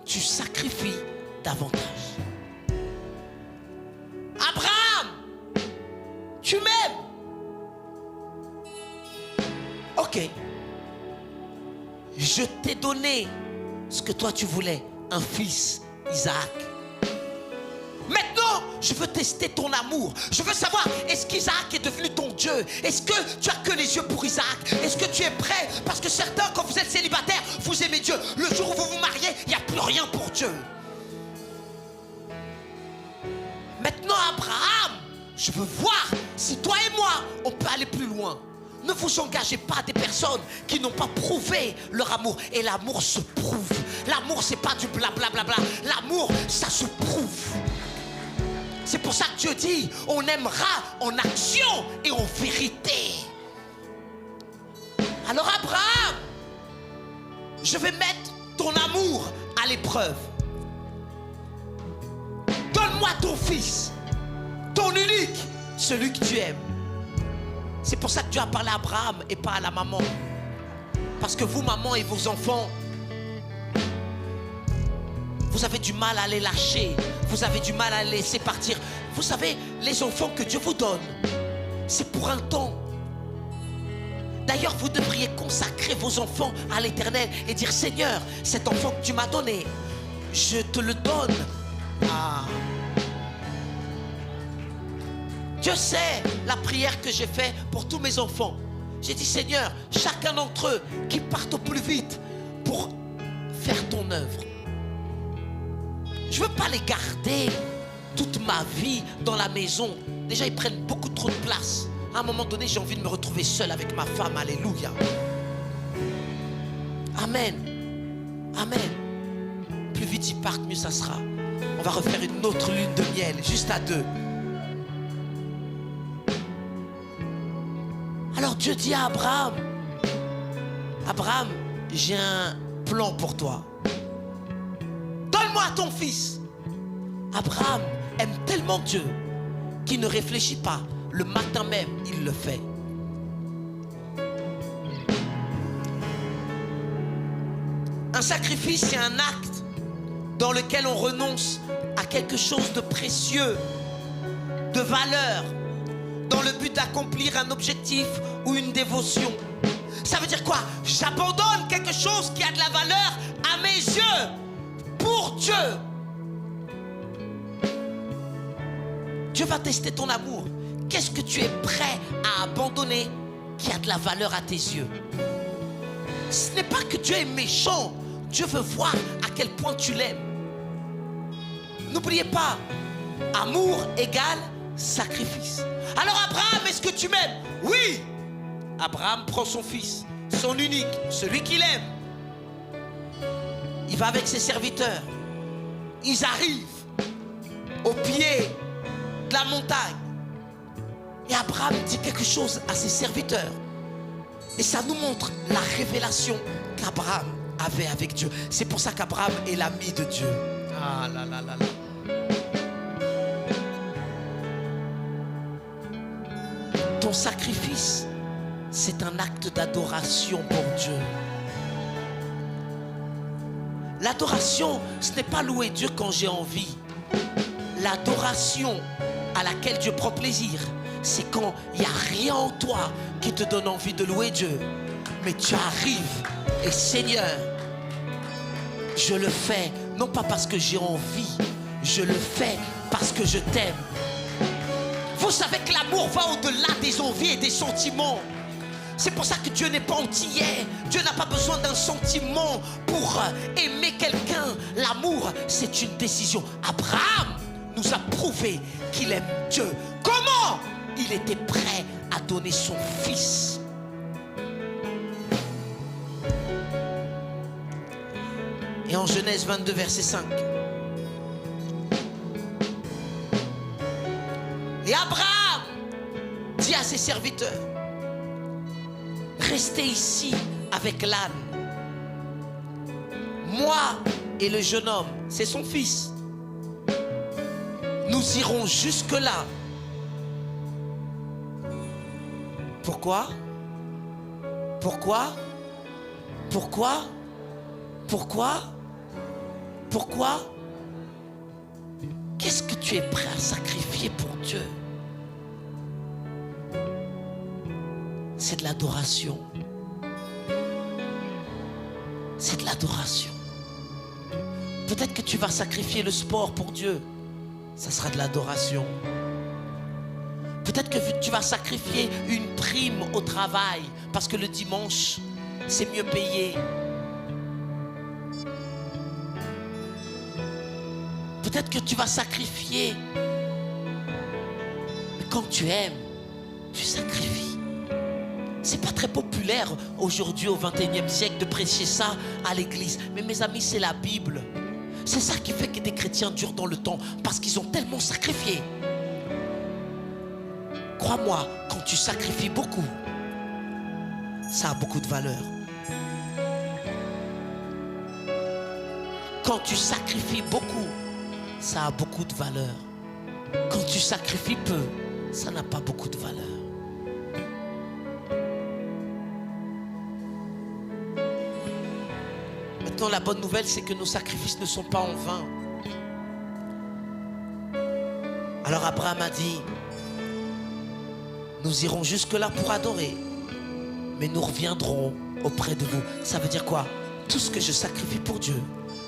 tu sacrifies davantage. Abraham, tu m'aimes? Ok. Je t'ai donné ce que toi tu voulais, un fils, Isaac. Maintenant, je veux tester ton amour. Je veux savoir, est-ce qu'Isaac est devenu ton Dieu? Est-ce que tu as que les yeux pour Isaac? Est-ce que tu es prêt? Parce que certains, quand vous êtes célibataire, vous aimez Dieu. Le jour où vous vous mariez, il n'y a plus rien pour Dieu. Maintenant, Abraham, je veux voir si toi et moi, on peut aller plus loin. Ne vous engagez pas à des personnes qui n'ont pas prouvé leur amour. Et l'amour se prouve. L'amour, c'est pas du blablabla. L'amour, ça se prouve. C'est pour ça que Dieu dit, on aimera en action et en vérité. Alors Abraham, je vais mettre ton amour à l'épreuve. Donne-moi ton fils, ton unique, celui que tu aimes. C'est pour ça que Dieu a parlé à Abraham et pas à la maman. Parce que vous, maman et vos enfants, vous avez du mal à les lâcher. Vous avez du mal à les laisser partir. Vous savez, les enfants que Dieu vous donne, c'est pour un temps. D'ailleurs, vous devriez consacrer vos enfants à l'Éternel et dire, Seigneur, cet enfant que tu m'as donné, je te le donne. Ah. Dieu sait la prière que j'ai faite pour tous mes enfants. J'ai dit, Seigneur, chacun d'entre eux qui partent au plus vite pour faire ton œuvre. Je ne veux pas les garder toute ma vie dans la maison. Déjà, ils prennent beaucoup trop de place. À un moment donné, j'ai envie de me retrouver seul avec ma femme. Alléluia. Amen. Amen. Plus vite ils partent, mieux ça sera. On va refaire une autre lune de miel, juste à deux. Alors Dieu dit à Abraham, Abraham, j'ai un plan pour toi. Donne-moi ton fils. Abraham aime tellement Dieu qu'il ne réfléchit pas. Le matin même, il le fait. Un sacrifice, c'est un acte dans lequel on renonce à quelque chose de précieux, de valeur, dans le but d'accomplir un objectif ou une dévotion. Ça veut dire quoi? J'abandonne quelque chose qui a de la valeur à mes yeux, pour Dieu. Dieu va tester ton amour. Qu'est-ce que tu es prêt à abandonner qui a de la valeur à tes yeux? Ce n'est pas que Dieu est méchant. Dieu veut voir à quel point tu l'aimes. N'oubliez pas, amour égale sacrifice. Alors Abraham, est-ce que tu m'aimes? Oui. Abraham prend son fils, son unique, celui qu'il aime. Il va avec ses serviteurs. Ils arrivent au pied de la montagne. Et Abraham dit quelque chose à ses serviteurs. Et ça nous montre la révélation qu'Abraham avait avec Dieu. C'est pour ça qu'Abraham est l'ami de Dieu. Ah là là là là. Ton sacrifice, c'est un acte d'adoration pour Dieu. L'adoration, ce n'est pas louer Dieu quand j'ai envie. L'adoration à laquelle Dieu prend plaisir, c'est quand il n'y a rien en toi qui te donne envie de louer Dieu. Mais tu arrives et Seigneur, Je le fais, non pas parce que j'ai envie, je le fais parce que je t'aime. Vous savez que l'amour va au-delà des envies et des sentiments. C'est pour ça que Dieu n'est pas antillais. Dieu n'a pas besoin d'un sentiment pour aimer quelqu'un. L'amour, c'est une décision. Abraham nous a prouvé qu'il aime Dieu. Comment? Il était prêt à donner son fils. Et en Genèse 22, verset 5. Et Abraham dit à ses serviteurs, restez ici avec l'âne. Moi et le jeune homme, c'est son fils, nous irons jusque-là. Pourquoi? Pourquoi? Pourquoi? Pourquoi? Pourquoi? Qu'est-ce que tu es prêt à sacrifier pour Dieu? C'est de l'adoration. C'est de l'adoration. Peut-être que tu vas sacrifier le sport pour Dieu. Ça sera de l'adoration. Peut-être que tu vas sacrifier une prime au travail parce que le dimanche, c'est mieux payé. Peut-être que tu vas sacrifier. Mais quand tu aimes, tu sacrifies. C'est pas très populaire aujourd'hui au XXIe siècle de prêcher ça à l'église. Mais mes amis, c'est la Bible. C'est ça qui fait que des chrétiens durent dans le temps. Parce qu'ils ont tellement sacrifié. Crois-moi, quand tu sacrifies beaucoup, ça a beaucoup de valeur. Quand tu sacrifies beaucoup, ça a beaucoup de valeur. Quand tu sacrifies peu, ça n'a pas beaucoup de valeur. Maintenant, la bonne nouvelle, c'est que nos sacrifices ne sont pas en vain. Alors Abraham a dit, nous irons jusque-là pour adorer, mais nous reviendrons auprès de vous. Ça veut dire quoi? Tout ce que je sacrifie pour Dieu,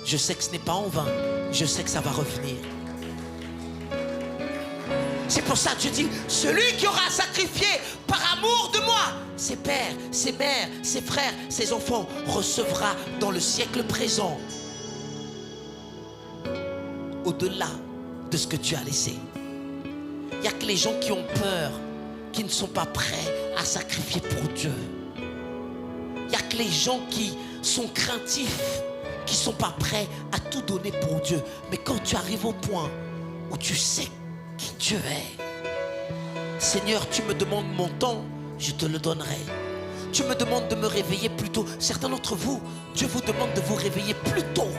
je sais que ce n'est pas en vain. Je sais que ça va revenir. C'est pour ça que je dis, celui qui aura sacrifié par amour de moi, ses pères, ses mères, ses frères, ses enfants, recevra dans le siècle présent, au-delà de ce que tu as laissé. Il n'y a que les gens qui ont peur, qui ne sont pas prêts à sacrifier pour Dieu. Il n'y a que les gens qui sont craintifs, qui ne sont pas prêts à tout donner pour Dieu. Mais quand tu arrives au point où tu sais qui Dieu est, Seigneur, tu me demandes mon temps, je te le donnerai. Tu me demandes de me réveiller plus tôt. Certains d'entre vous, Dieu vous demande de vous réveiller plus tôt.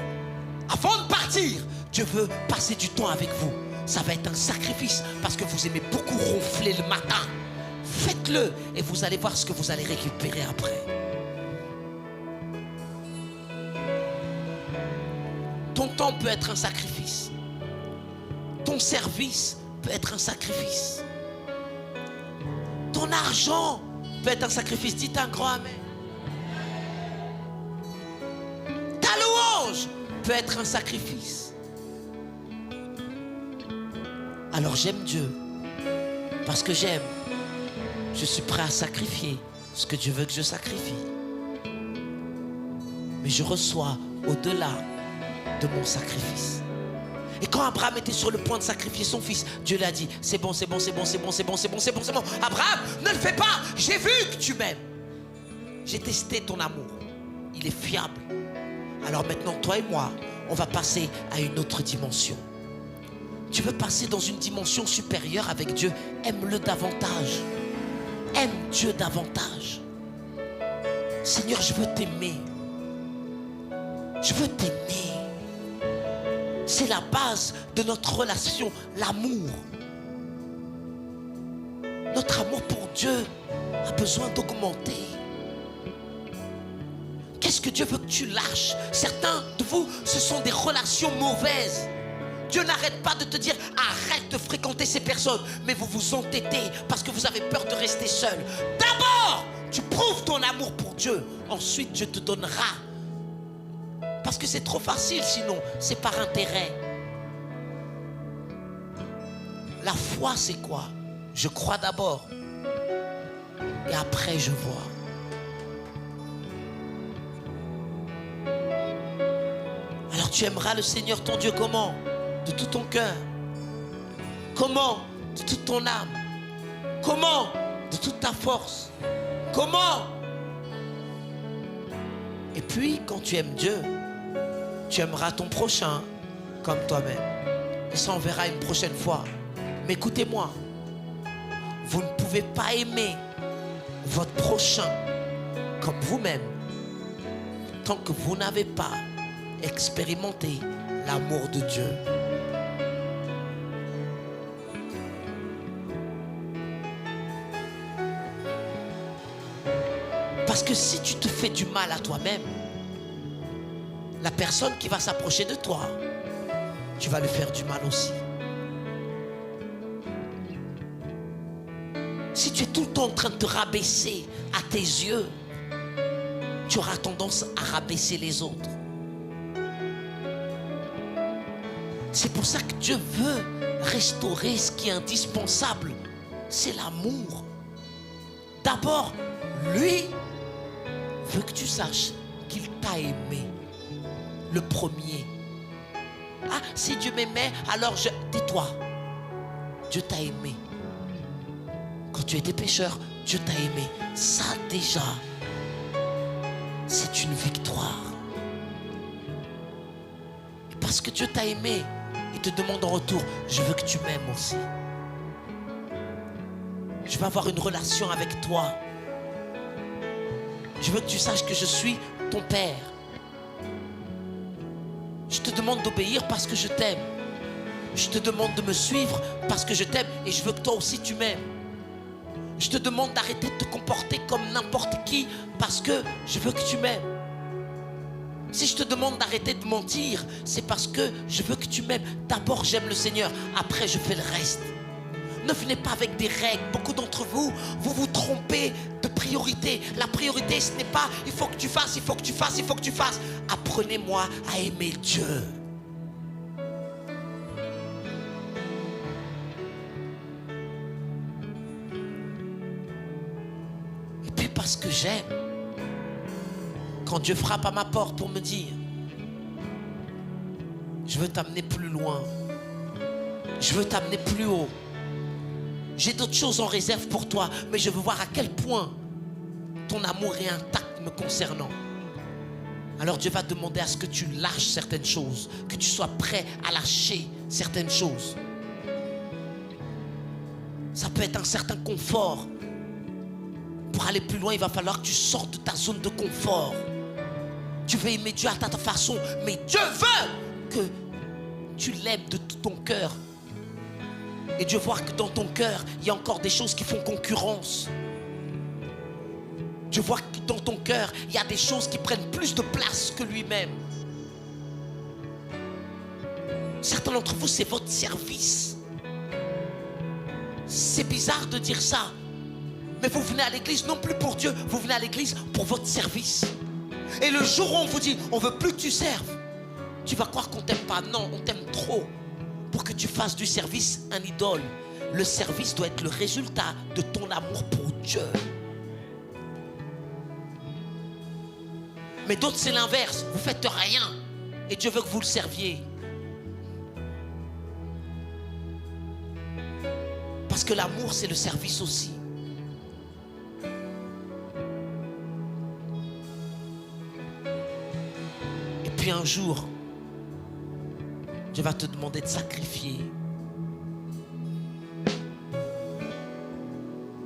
Avant de partir, Dieu veut passer du temps avec vous. Ça va être un sacrifice parce que vous aimez beaucoup ronfler le matin. Faites-le et vous allez voir ce que vous allez récupérer après. Ton temps peut être un sacrifice. Ton service peut être un sacrifice. Ton argent peut être un sacrifice. Dites un grand amen. Ta louange peut être un sacrifice. Alors j'aime Dieu. Parce que j'aime, je suis prêt à sacrifier ce que Dieu veut que je sacrifie. Mais je reçois au-delà de mon sacrifice. Et quand Abraham était sur le point de sacrifier son fils, Dieu lui a dit, c'est bon, c'est bon, c'est bon, c'est bon, c'est bon, c'est bon, c'est bon, c'est bon. Abraham, ne le fais pas, j'ai vu que tu m'aimes. J'ai testé ton amour, il est fiable. Alors maintenant, toi et moi, on va passer à une autre dimension. Tu veux passer dans une dimension supérieure avec Dieu, aime-le davantage. Aime Dieu davantage. Seigneur, je veux t'aimer. Je veux t'aimer. C'est la base de notre relation, l'amour. Notre amour pour Dieu a besoin d'augmenter. Qu'est-ce que Dieu veut que tu lâches? Certains de vous, ce sont des relations mauvaises. Dieu n'arrête pas de te dire, arrête de fréquenter ces personnes. Mais vous vous entêtez parce que vous avez peur de rester seul. D'abord, tu prouves ton amour pour Dieu. Ensuite, Dieu te donnera. Parce que c'est trop facile sinon, c'est par intérêt. La foi, c'est quoi? Je crois d'abord et après je vois. Alors tu aimeras le Seigneur ton Dieu comment? De tout ton cœur. Comment? De toute ton âme. Comment? De toute ta force. Comment? Et puis quand tu aimes Dieu, tu aimeras ton prochain comme toi-même. Et ça on verra une prochaine fois. Mais écoutez-moi, vous ne pouvez pas aimer votre prochain comme vous-même tant que vous n'avez pas expérimenté l'amour de Dieu. Parce que si tu te fais du mal à toi-même, la personne qui va s'approcher de toi, tu vas lui faire du mal aussi. Si tu es tout le temps en train de te rabaisser à tes yeux, tu auras tendance à rabaisser les autres. C'est pour ça que Dieu veut restaurer ce qui est indispensable. C'est l'amour. D'abord, lui veut que tu saches qu'il t'a aimé. Le premier. Ah, si Dieu m'aimait, alors je... Tais-toi. Dieu t'a aimé. Quand tu étais pécheur, Dieu t'a aimé. Ça déjà, c'est une victoire. Et parce que Dieu t'a aimé, il te demande en retour, je veux que tu m'aimes aussi. Je veux avoir une relation avec toi. Je veux que tu saches que je suis ton Père. Je te demande d'obéir parce que je t'aime. Je te demande de me suivre parce que je t'aime et je veux que toi aussi tu m'aimes. Je te demande d'arrêter de te comporter comme n'importe qui parce que je veux que tu m'aimes. Si je te demande d'arrêter de mentir, c'est parce que je veux que tu m'aimes. D'abord, j'aime le Seigneur. Après, je fais le reste. Ne venez pas avec des règles. Beaucoup d'entre vous, vous vous trompez de priorité. La priorité, ce n'est pas il faut que tu fasses, il faut que tu fasses, il faut que tu fasses. Apprenez-moi à aimer Dieu. Et puis parce que j'aime, quand Dieu frappe à ma porte pour me dire je veux t'amener plus loin, je veux t'amener plus haut, j'ai d'autres choses en réserve pour toi, mais je veux voir à quel point ton amour est intact me concernant. Alors Dieu va demander à ce que tu lâches certaines choses, que tu sois prêt à lâcher certaines choses. Ça peut être un certain confort. Pour aller plus loin, il va falloir que tu sortes de ta zone de confort. Tu veux aimer Dieu à ta façon, mais Dieu veut que tu l'aimes de tout ton cœur. Et Dieu voit que dans ton cœur, il y a encore des choses qui font concurrence. Dieu voit que dans ton cœur, il y a des choses qui prennent plus de place que lui-même. Certains d'entre vous, c'est votre service. C'est bizarre de dire ça. Mais vous venez à l'église non plus pour Dieu, vous venez à l'église pour votre service. Et le jour où on vous dit, on veut plus que tu serves, tu vas croire qu'on t'aime pas. Non, on t'aime trop pour que tu fasses du service un idole. Le service doit être le résultat de ton amour pour Dieu. Mais d'autres, c'est l'inverse. Vous faites rien et Dieu veut que vous le serviez. Parce que l'amour, c'est le service aussi. Et puis un jour, Dieu va te demander de sacrifier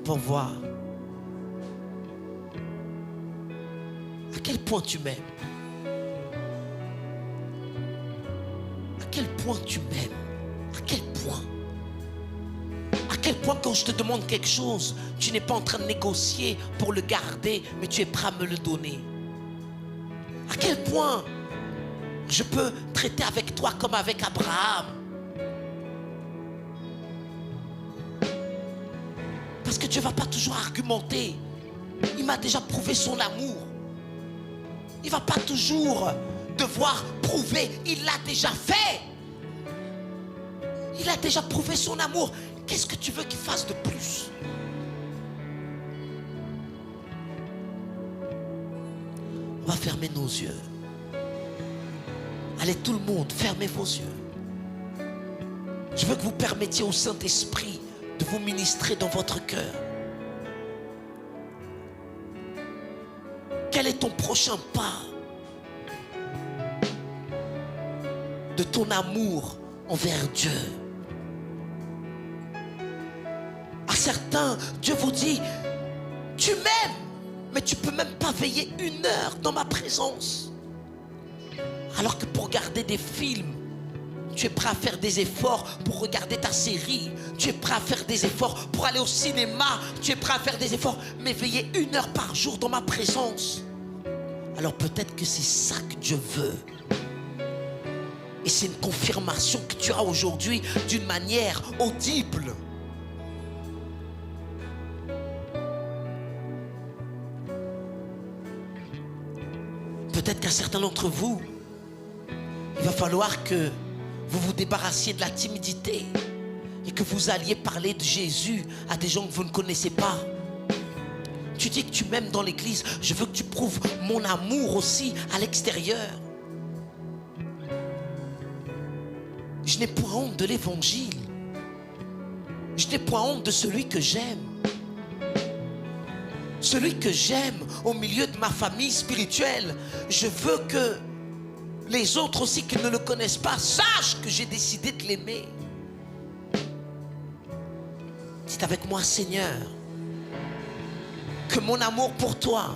pour voir à quel point tu m'aimes. À quel point tu m'aimes. À quel point. À quel point quand je te demande quelque chose, tu n'es pas en train de négocier pour le garder, mais tu es prêt à me le donner. À quel point je peux traiter avec toi comme avec Abraham. Parce que Dieu ne va pas toujours argumenter. Il m'a déjà prouvé son amour. Il ne va pas toujours devoir prouver. Il l'a déjà fait. Il a déjà prouvé son amour. Qu'est-ce que tu veux qu'il fasse de plus? On va fermer nos yeux. Allez, tout le monde, fermez vos yeux. Je veux que vous permettiez au Saint-Esprit de vous ministrer dans votre cœur. Quel est ton prochain pas de ton amour envers Dieu? À certains, Dieu vous dit, tu m'aimes, mais tu ne peux même pas veiller 1 heure dans ma présence. Alors que pour regarder des films, tu es prêt à faire des efforts pour regarder ta série. Tu es prêt à faire des efforts pour aller au cinéma. Tu es prêt à faire des efforts. Mais veiller 1 heure par jour dans ma présence. Alors peut-être que c'est ça que Dieu veut. Et c'est une confirmation que tu as aujourd'hui d'une manière audible. Peut-être qu'à certains d'entre vous, il va falloir que vous vous débarrassiez de la timidité et que vous alliez parler de Jésus à des gens que vous ne connaissez pas. Tu dis que tu m'aimes dans l'église, je veux que tu prouves mon amour aussi à l'extérieur. Je n'ai point honte de l'évangile. Je n'ai point honte de celui que j'aime. Celui que j'aime au milieu de ma famille spirituelle. Je veux que les autres aussi qui ne le connaissent pas sachent que j'ai décidé de l'aimer. Dites avec moi, Seigneur, que mon amour pour toi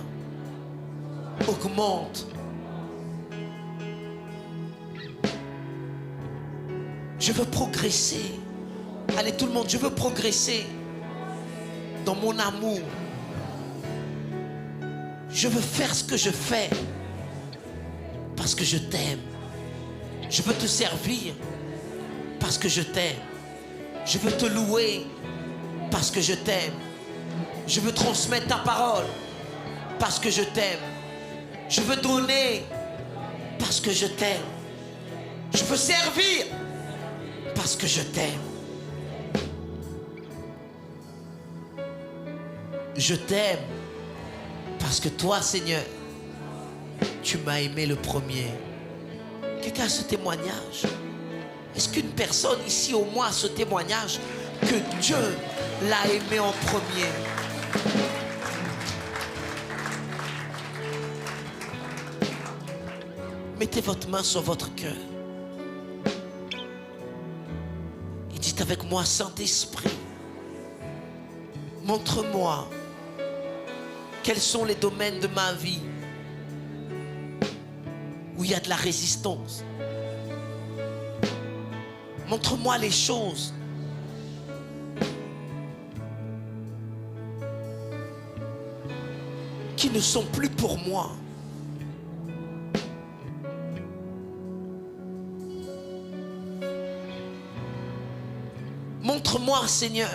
augmente. Je veux progresser. Allez tout le monde, je veux progresser dans mon amour. Je veux faire ce que je fais parce que je t'aime. Je veux te servir parce que je t'aime. Je veux te louer parce que je t'aime. Je veux transmettre ta parole parce que je t'aime. Je veux donner parce que je t'aime. Je veux servir parce que je t'aime. Je t'aime parce que toi, Seigneur, tu m'as aimé le premier. Quelqu'un a ce témoignage? Est-ce qu'une personne ici au moins a ce témoignage que Dieu l'a aimé en premier? Mettez votre main sur votre cœur et dites avec moi, Saint-Esprit, montre-moi quels sont les domaines de ma vie où il y a de la résistance. Montre-moi les choses qui ne sont plus pour moi. Montre-moi, Seigneur,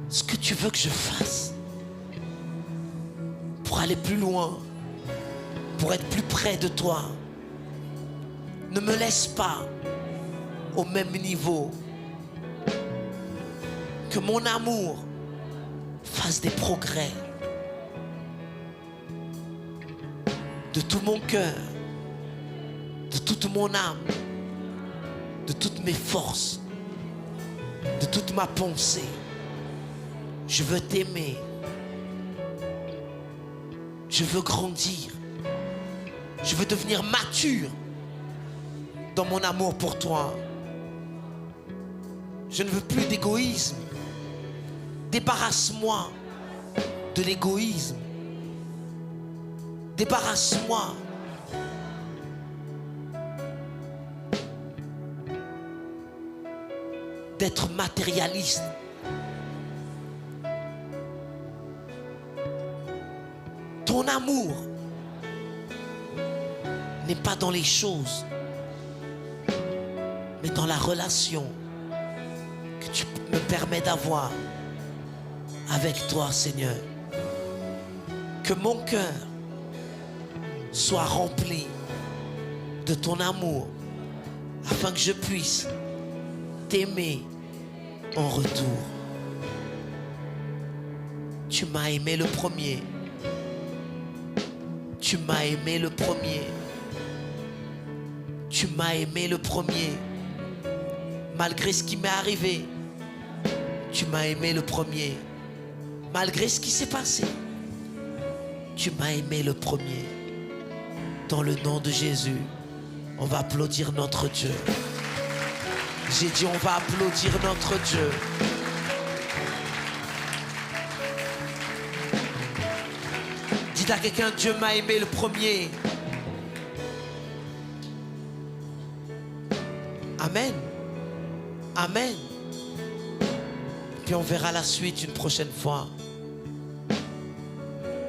ce que tu veux que je fasse pour aller plus loin, pour être plus près de toi. Ne me laisse pas au même niveau. Que mon amour fasse des progrès. De tout mon cœur, de toute mon âme, de toutes mes forces, de toute ma pensée. Je veux t'aimer. Je veux grandir. Je veux devenir mature dans mon amour pour toi. Je ne veux plus d'égoïsme. Débarrasse-moi de l'égoïsme. Débarrasse-moi d'être matérialiste. Ton amour n'est pas dans les choses, mais dans la relation que tu me permets d'avoir avec toi, Seigneur. Que mon cœur soit rempli de ton amour afin que je puisse t'aimer en retour. Tu m'as aimé le premier. Tu m'as aimé le premier. Tu m'as aimé le premier. Malgré ce qui m'est arrivé, tu m'as aimé le premier. Malgré ce qui s'est passé, tu m'as aimé le premier. Dans le nom de Jésus, on va applaudir notre Dieu. J'ai dit on va applaudir notre Dieu. Dites à quelqu'un, Dieu m'a aimé le premier. Amen. Amen. Puis on verra la suite une prochaine fois.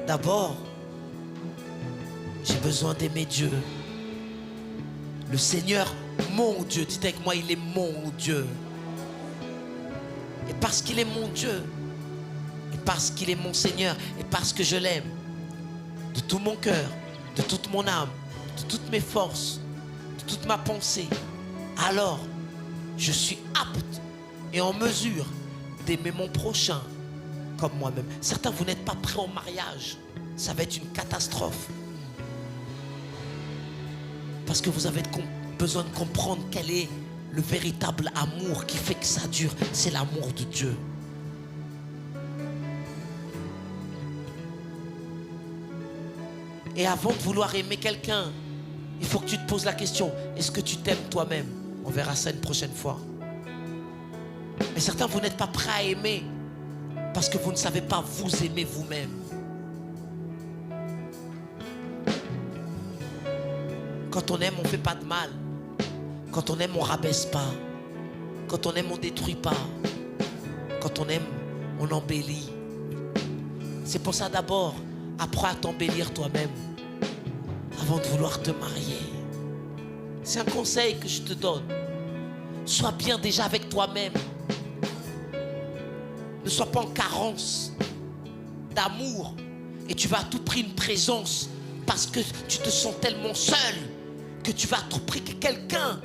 D'abord, j'ai besoin d'aimer Dieu. Le Seigneur, mon Dieu. Dites avec moi, il est mon Dieu. Et parce qu'il est mon Dieu, et parce qu'il est mon Seigneur, et parce que je l'aime, de tout mon cœur, de toute mon âme, de toutes mes forces, de toute ma pensée, alors je suis apte et en mesure d'aimer mon prochain comme moi-même. Certains, vous n'êtes pas prêts au mariage. Ça va être une catastrophe. Parce que vous avez besoin de comprendre quel est le véritable amour qui fait que ça dure. C'est l'amour de Dieu. Et avant de vouloir aimer quelqu'un, il faut que tu te poses la question, est-ce que tu t'aimes toi-même? On verra ça une prochaine fois. Mais certains, vous n'êtes pas prêts à aimer parce que vous ne savez pas vous aimer vous-même. Quand on aime, on ne fait pas de mal. Quand on aime, on ne rabaisse pas. Quand on aime, on ne détruit pas. Quand on aime, on embellit. C'est pour ça d'abord, apprends à t'embellir toi-même avant de vouloir te marier. C'est un conseil que je te donne. Sois bien déjà avec toi-même. Ne sois pas en carence d'amour et tu vas à tout prix une présence parce que tu te sens tellement seul que tu vas à tout prix que quelqu'un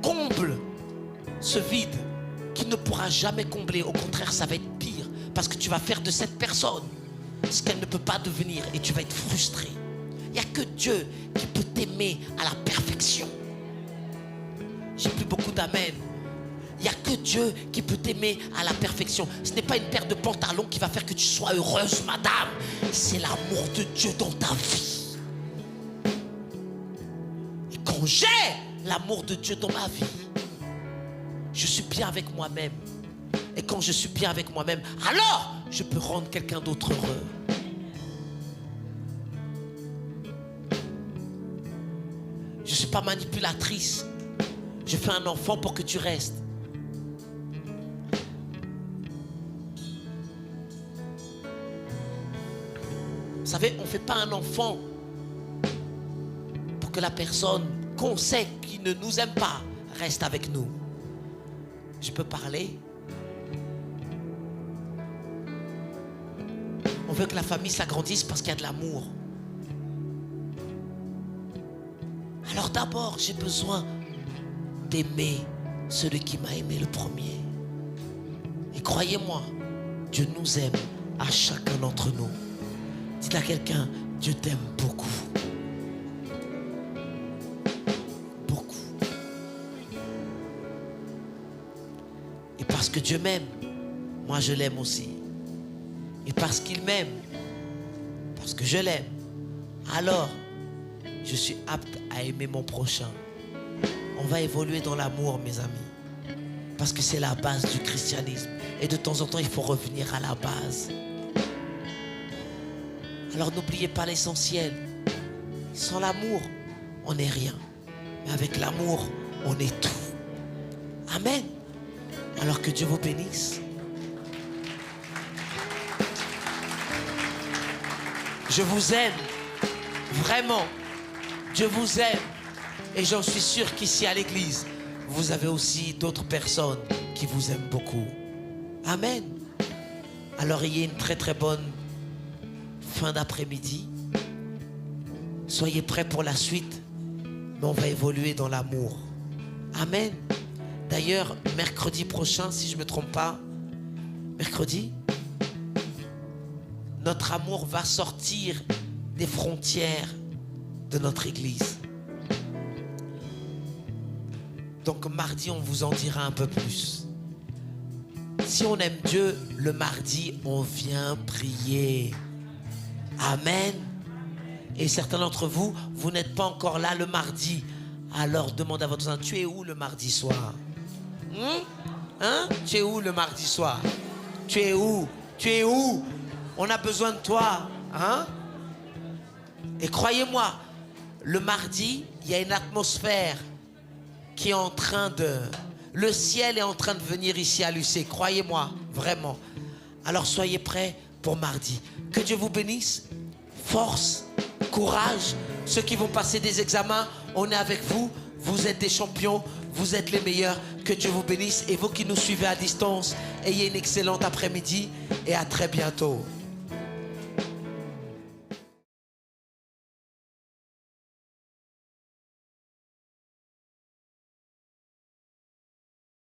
comble ce vide qu'il ne pourra jamais combler. Au contraire, ça va être pire parce que tu vas faire de cette personne ce qu'elle ne peut pas devenir et tu vas être frustré. Il n'y a que Dieu qui peut t'aimer à la perfection. J'ai plus beaucoup d'amen. Il n'y a que Dieu qui peut t'aimer à la perfection. Ce n'est pas une paire de pantalons qui va faire que tu sois heureuse, madame. C'est l'amour de Dieu dans ta vie. Et quand j'ai l'amour de Dieu dans ma vie, je suis bien avec moi-même. Et quand je suis bien avec moi-même, alors je peux rendre quelqu'un d'autre heureux. Je ne suis pas manipulatrice. Je fais un enfant pour que tu restes. Vous savez, on ne fait pas un enfant pour que la personne qu'on sait qui ne nous aime pas reste avec nous. Je peux parler? On veut que la famille s'agrandisse parce qu'il y a de l'amour. Alors d'abord, j'ai besoin d'aimer celui qui m'a aimé le premier. Et croyez-moi, Dieu nous aime à chacun d'entre nous. Dites à quelqu'un, Dieu t'aime beaucoup. Beaucoup. Et parce que Dieu m'aime, moi je l'aime aussi. Et parce qu'il m'aime, parce que je l'aime, alors je suis apte à aimer mon prochain. On va évoluer dans l'amour, mes amis. Parce que c'est la base du christianisme. Et de temps en temps, il faut revenir à la base. Alors n'oubliez pas l'essentiel. Sans l'amour, on n'est rien. Mais avec l'amour, on est tout. Amen. Alors que Dieu vous bénisse. Je vous aime. Vraiment. Dieu vous aime. Et j'en suis sûr qu'ici à l'église, vous avez aussi d'autres personnes qui vous aiment beaucoup. Amen. Alors ayez une très très bonne fin d'après-midi. Soyez prêts pour la suite, mais on va évoluer dans l'amour. Amen. D'ailleurs, mercredi prochain, si je ne me trompe pas, mercredi, notre amour va sortir des frontières de notre église. Donc mardi, on vous en dira un peu plus. Si on aime Dieu, le mardi, on vient prier. Amen. Et certains d'entre vous, vous n'êtes pas encore là le mardi. Alors demandez à votre voisin, tu es où le mardi soir? Hein? Tu es où le mardi soir? Tu es où? Tu es où? On a besoin de toi. Hein? Et croyez-moi, le mardi, il y a une atmosphère qui est en train de... Le ciel est en train de venir ici à l'UC. Croyez-moi, vraiment. Alors soyez prêts pour mardi. Que Dieu vous bénisse. Force, courage. Ceux qui vont passer des examens, on est avec vous. Vous êtes des champions. Vous êtes les meilleurs. Que Dieu vous bénisse. Et vous qui nous suivez à distance, ayez une excellente après-midi et à très bientôt.